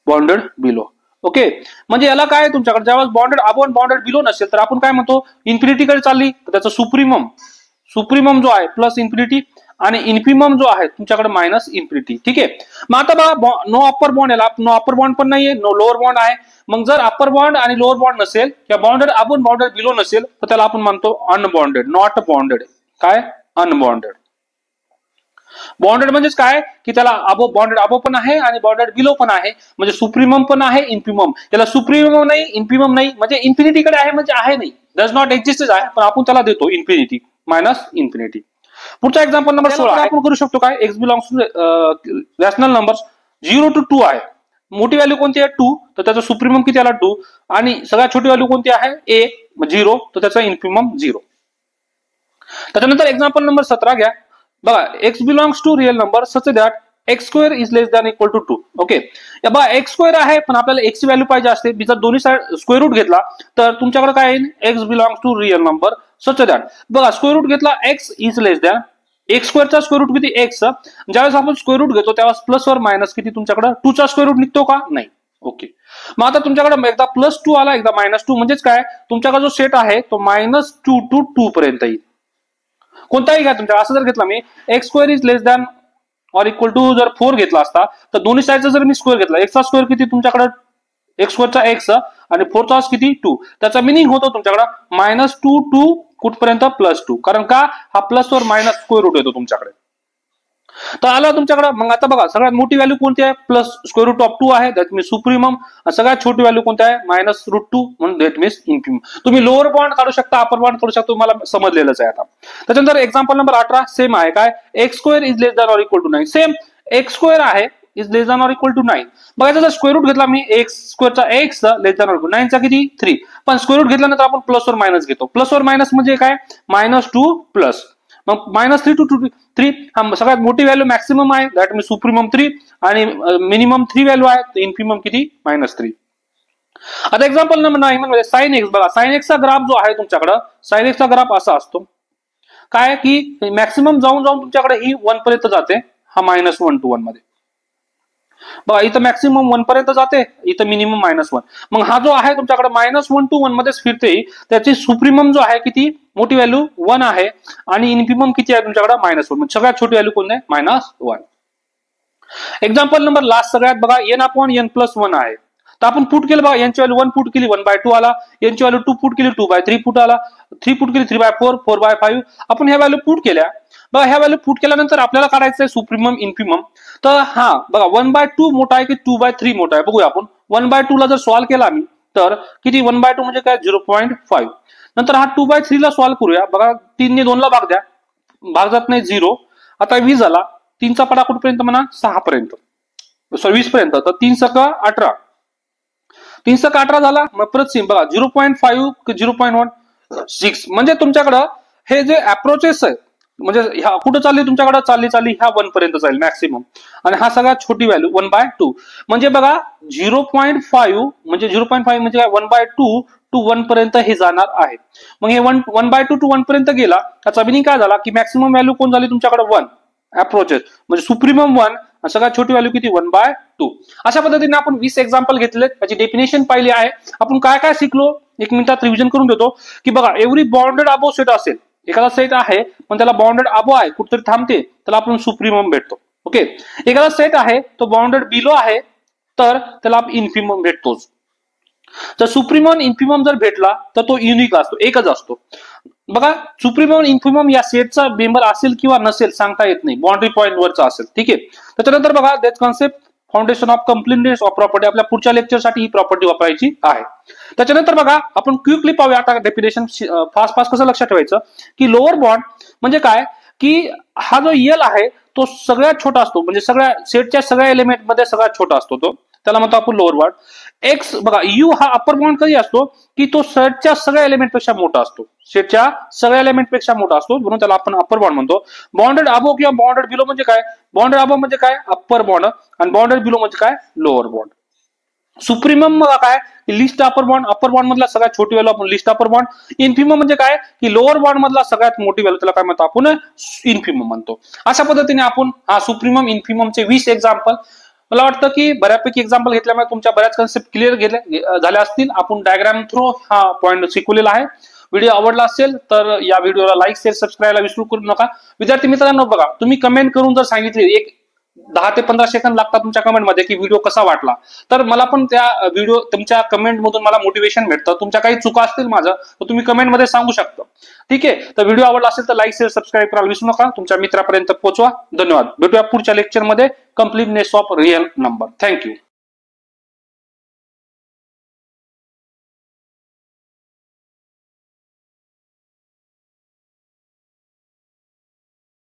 Bounded below. Okay, म्हणजे याला काय तुमच्याकडे ज्यावेळेस बाउंडेड अबो आणि बाउंडेड बिलो नसेल तर आपण काय म्हणतो? इन्फिनिटीकडे चालली तर त्याचा सुप्रीमम जो आहे +∞, आणि इन्फिमम जो आहे तुमच्याकडे -∞. ठीक आहे, मग आता बघा नो अप्पर बॉन्ड, याला नो अप्पर बॉन्ड पण नाहीये, नो लोअर बॉन्ड आहे. मग जर अप्पर बॉन्ड आणि लोअर बॉन्ड नसेल, किंवा बाउंडेड अबो बाउंडेड बिलो नसेल, तर त्याला आपण म्हणतो अनबाउंडेड, नॉट बाउंडेड. काय? अनबाउंडेड. बाउंडेड म्हणजेच काय की त्याला बाउंडेड अबो पण आहे आणि बाउंडेड बिलो पण आहे, म्हणजे सुप्रीमम पण आहे, इन्फिमम. त्याला सुप्रीमम नाही, इन्फिमम नाही, म्हणजे इन्फिनिटीकडे आहे म्हणजे आहे नाही, डज नॉट एक्झिस्ट आहे, पण आपण त्याला देतो इन्फिनिटी, -इन्फिनिटी. पुढचा एक्झाम्पल नंबर 16 आपण करू शकतो काय? x belongs to rational numbers 0 to 2 आहे. मोठी व्हॅल्यू कोणती आहे? 2, तर त्याचा सुप्रीमम किती आला? 2. आणि सगळ्यात छोटी व्हॅल्यू कोणती आहे? a, 0, तर त्याचा इन्फिमम 0. त्याच्यानंतर एक्झाम्पल नंबर 17 घ्या. बघा x belongs to real number such that x² is less than equal to 2. Okay, बघा x² आहे, पण आपल्याला x ची व्हॅल्यू पाहिजे असते. जर दोन्ही साइड स्क्वेअर रूट घेतला तर तुमच्याकडे काय येईल? x belongs to real number such that. बघा स्क्वेअर रूट घेतला x is less than x² चा स्क्वेअर रूट किती? x. ज्यावेळेस आपण स्क्वेअर रूट घेतो त्यावेळेस प्लस वर मायनस किती तुमच्याकडे? 2 चा स्क्वेअर रूट निघतो का? नाही. ओके, मग आता तुमच्याकडे एकदा +2 आला, एकदा -2, म्हणजेच काय तुमच्याकडे जो सेट आहे तो -2 to 2 पर्यंत येईल. कोणताही घ्या तुमच्या. असं जर घेतला मी x² is less than or equal to जर 4 घेतला असता तर दोन्ही साईडचा जर मी स्क्वेअर घेतला, एक्सचा स्क्वेअर किती तुमच्याकडे, एक्स स्क्वेअरचा एक्स आणि 4चा किती 2, त्याचा मिनिंग होतो तुमच्याकडे -2 2 कुठपर्यंत +2, कारण का हा प्लस वर मायनस स्क्वेअर रूट येतो तुमच्याकडे. तर आला तुमच्याकडे. मग आता बघा सगळ्यात मोठी व्हॅल्यू कोणती आहे, +√2 आहे, दॅट मीन्स सुप्रीमम. सगळ्यात छोटी व्हॅल्यू कोणती आहे, -√2 म्हणून दॅट मीन्स इन्फिमम. तुम्ही लोअर बॉन्ड काढू शकता, अपर बॉन्ड काढू शकता, तुम्हाला समजलेलंच आहे आता. त्याच्यानंतर एक्झाम्पल नंबर 18 सेम आहे, काय x² is less than or equal to 9. Same x² आहे is less than or equal to 9. बघायचं जर स्क्वेअर रूट घेतला मी x² चा x less than or equal 9 चा किती 3, पण स्क्वेअर रूट घेतल्यानंतर आपण प्लस वर मायनस घेतो. प्लस वर मायनस म्हणजे काय, -2 प्लस, मग -3 to 3 हा सगळ्यात मोठी व्हॅल्यू मॅक्सिमम आहे, दॅट मीन्स सुप्रीमम 3 आणि मिनिमम 3 व्हॅल्यू आहे, तर इन्फिमम किती -3. आता एक्झाम्पल नंबर 9 मध्ये साइन एक्स. बघा साइन एक्स चा ग्राफ जो आहे तुमच्याकडे, साइन एक्स चा ग्राफ असा असतो काय की मॅक्सिमम जाऊन तुमच्याकडे ही 1 पर्यंत जाते, हा -1 to 1 मध्ये. बघा इथं मॅक्सिमम 1 पर्यंत जाते, इथं मिनिमम -1. मग हा जो आहे तुमच्याकडे -1 to 1 मध्येच फिरते, त्याची सुप्रीमम जो आहे किती मोठी व्हॅल्यू 1 आहे आणि इन्फिमम किती आहे तुमच्याकडे -1. सगळ्यात छोटी व्हॅल्यू कोणती आहे, -1. एक्झाम्पल नंबर लास्ट सगळ्यात बघा n/n+1 आहे. तर आपण पुट केलं बघा, यांची व्हॅल्यू 1 पुट केली 1/2 आला, यांची व्हॅल्यू 2 पुट केली 2/3 पुट आला, 3 पुट केली 3/4 4/5. आपण ह्या व्हॅल्यू पुट केल्या. बघा ह्या व्हॅल्यू पुट केल्यानंतर आपल्याला काढायचं आहे सुप्रीमम इन्फिमम. तर हा बघा 1/2 मोठा आहे की 2/3 मोठा आहे, बघूया आपण. 1/2 ला जर सॉल्व्ह केला आम्ही तर किती, 1/2 म्हणजे काय 0.5. नंतर हा 2/3 ला सॉल्व्ह करूया. बघा 3 ने 2 ला भाग द्या, भाग जात नाही 0. आता 20 झाला, 3 चा पडा कुठपर्यंत म्हणा 6 पर्यंत, सॉरी 20 पर्यंत. तर 3 × 18, 3 × 18 झाला. मग परत सेम बघा 0.5 0.16. म्हणजे तुमच्याकडं हे जे अप्रोचेस आहे म्हणजे ह्या कुठं चालली तुमच्याकडे, चालली ह्या 1 पर्यंत जाईल मॅक्सिमम, आणि हा सगळ्यात छोटी व्हॅल्यू 1/2. म्हणजे बघा 0.5 म्हणजे 0.5 म्हणजे काय 1/2 to 1 पर्यंत हे जाणार आहे. मग हे 1/2 to 1 पर्यंत गेला, त्याचा मिनिंग काय झाला की मॅक्सिमम व्हॅल्यू कोण झाली तुमच्याकडे 1 अप्रोचेस, म्हणजे सुप्रीमम 1 आणि सगळ्यात छोटी व्हॅल्यू किती 1/2. अशा पद्धतीने आपण 20 एक्झाम्पल घेतले, त्याची डेफिनेशन पाहिली आहे. आपण काय काय शिकलो 1 मिनिटात रिव्हिजन करून देतो. की बघा एव्हरी बॉन्डेड अबो सेट असेल, एखादा सेट आहे पण त्याला बॉन्डेड अबो आहे, कुठेतरी थांबते, त्याला आपण सुप्रीमम भेटतो. ओके, एखादा सेट आहे तो बॉन्डेड बिलो आहे तर त्याला आपण इन्फिमम भेटतोच. तर सुप्रीमम इन्फिमम जर भेटला तर तो युनिक असतो, एकच असतो. बघा सुप्रीमम इन्फिमम या सेटचा मेंबर असेल किंवा नसेल सांगता येत नाही, बाउंड्री पॉईंट वरचा असेल. ठीक आहे, त्याच्यानंतर बघा that concept foundation of completeness of property, आपल्या पुढच्या लेक्चरसाठी ही प्रॉपर्टी वापरायची आहे. त्याच्यानंतर बघा आपण क्विकली पाहूया आता डेफिनेशन, फास्ट कसं लक्षात ठेवायचं की लोअर बॉन्ड म्हणजे काय की हा जो यल आहे तो सगळ्यात छोटा असतो, म्हणजे सगळ्या सेटच्या सगळ्या एलिमेंट मध्ये सगळ्यात छोटा असतो, तो त्याला म्हणतो आपण लोअर बॉन्ड. एक्स बघा यू हा अपर बॉन्ड कधी असतो की तो सेटच्या सगळ्या एलिमेंट पेक्षा मोठा असतो, सेटच्या सगळ्या एलिमेंट पेक्षा मोठा असतो, म्हणून त्याला आपण अपर बॉन्ड म्हणतो. बॉन्डेड अबो किंवा बॉन्डेड बिलो म्हणजे काय, बॉन्डेड अबो म्हणजे काय अप्पर बॉन्ड आणि बॉन्डेड बिलो म्हणजे काय लोअर बॉन्ड. सुप्रीमम काय लिस्ट अपर बॉन्ड, अपर बॉन्ड मधला सगळ्यात छोटी व्हॅल्यू आपण लिस्ट अपर बॉन्ड. इन्फिमम म्हणजे काय की लोअर बॉन्ड मधला सगळ्यात मोठी व्हॅल्यू, त्याला काय म्हणतो आपण इन्फिमम म्हणतो. अशा पद्धतीने आपण हा सुप्रीमम इन्फिममचे 20 एक्झाम्पल, मला वाटतं की बऱ्यापैकी एक्झाम्पल घेतल्यामुळे तुमच्या बऱ्याच कन्सेप्ट क्लिअर झाल्या असतील. आपण डायग्राम थ्रू हा पॉईंट शिकवलेला आहे. व्हिडिओ आवडला असेल तर या व्हिडिओला लाईक शेअर सबस्क्राईबला विसरू करू नका. विद्यार्थी मित्रांनो बघा तुम्ही कमेंट करून जर सांगितले, एक 10 ते 15 सेकंद लागतात तुमच्या कमेंट मध्ये की व्हिडिओ कसा वाटला, तर मला पण त्या व्हिडिओ तुमच्या कमेंट मधून मला मोटिवेशन भेटतं. तुमच्या काही चुका असतील माझं तर तुम्ही कमेंट मध्ये सांगू शकता. ठीक आहे, तर व्हिडिओ आवडला असेल तर लाईक शेअर सबस्क्राईब करायला विसरू नका, तुमच्या मित्रापर्यंत पोहोचवा. धन्यवाद. भेटूया पुढच्या लेक्चर मध्ये, completeness of real number. Thank you.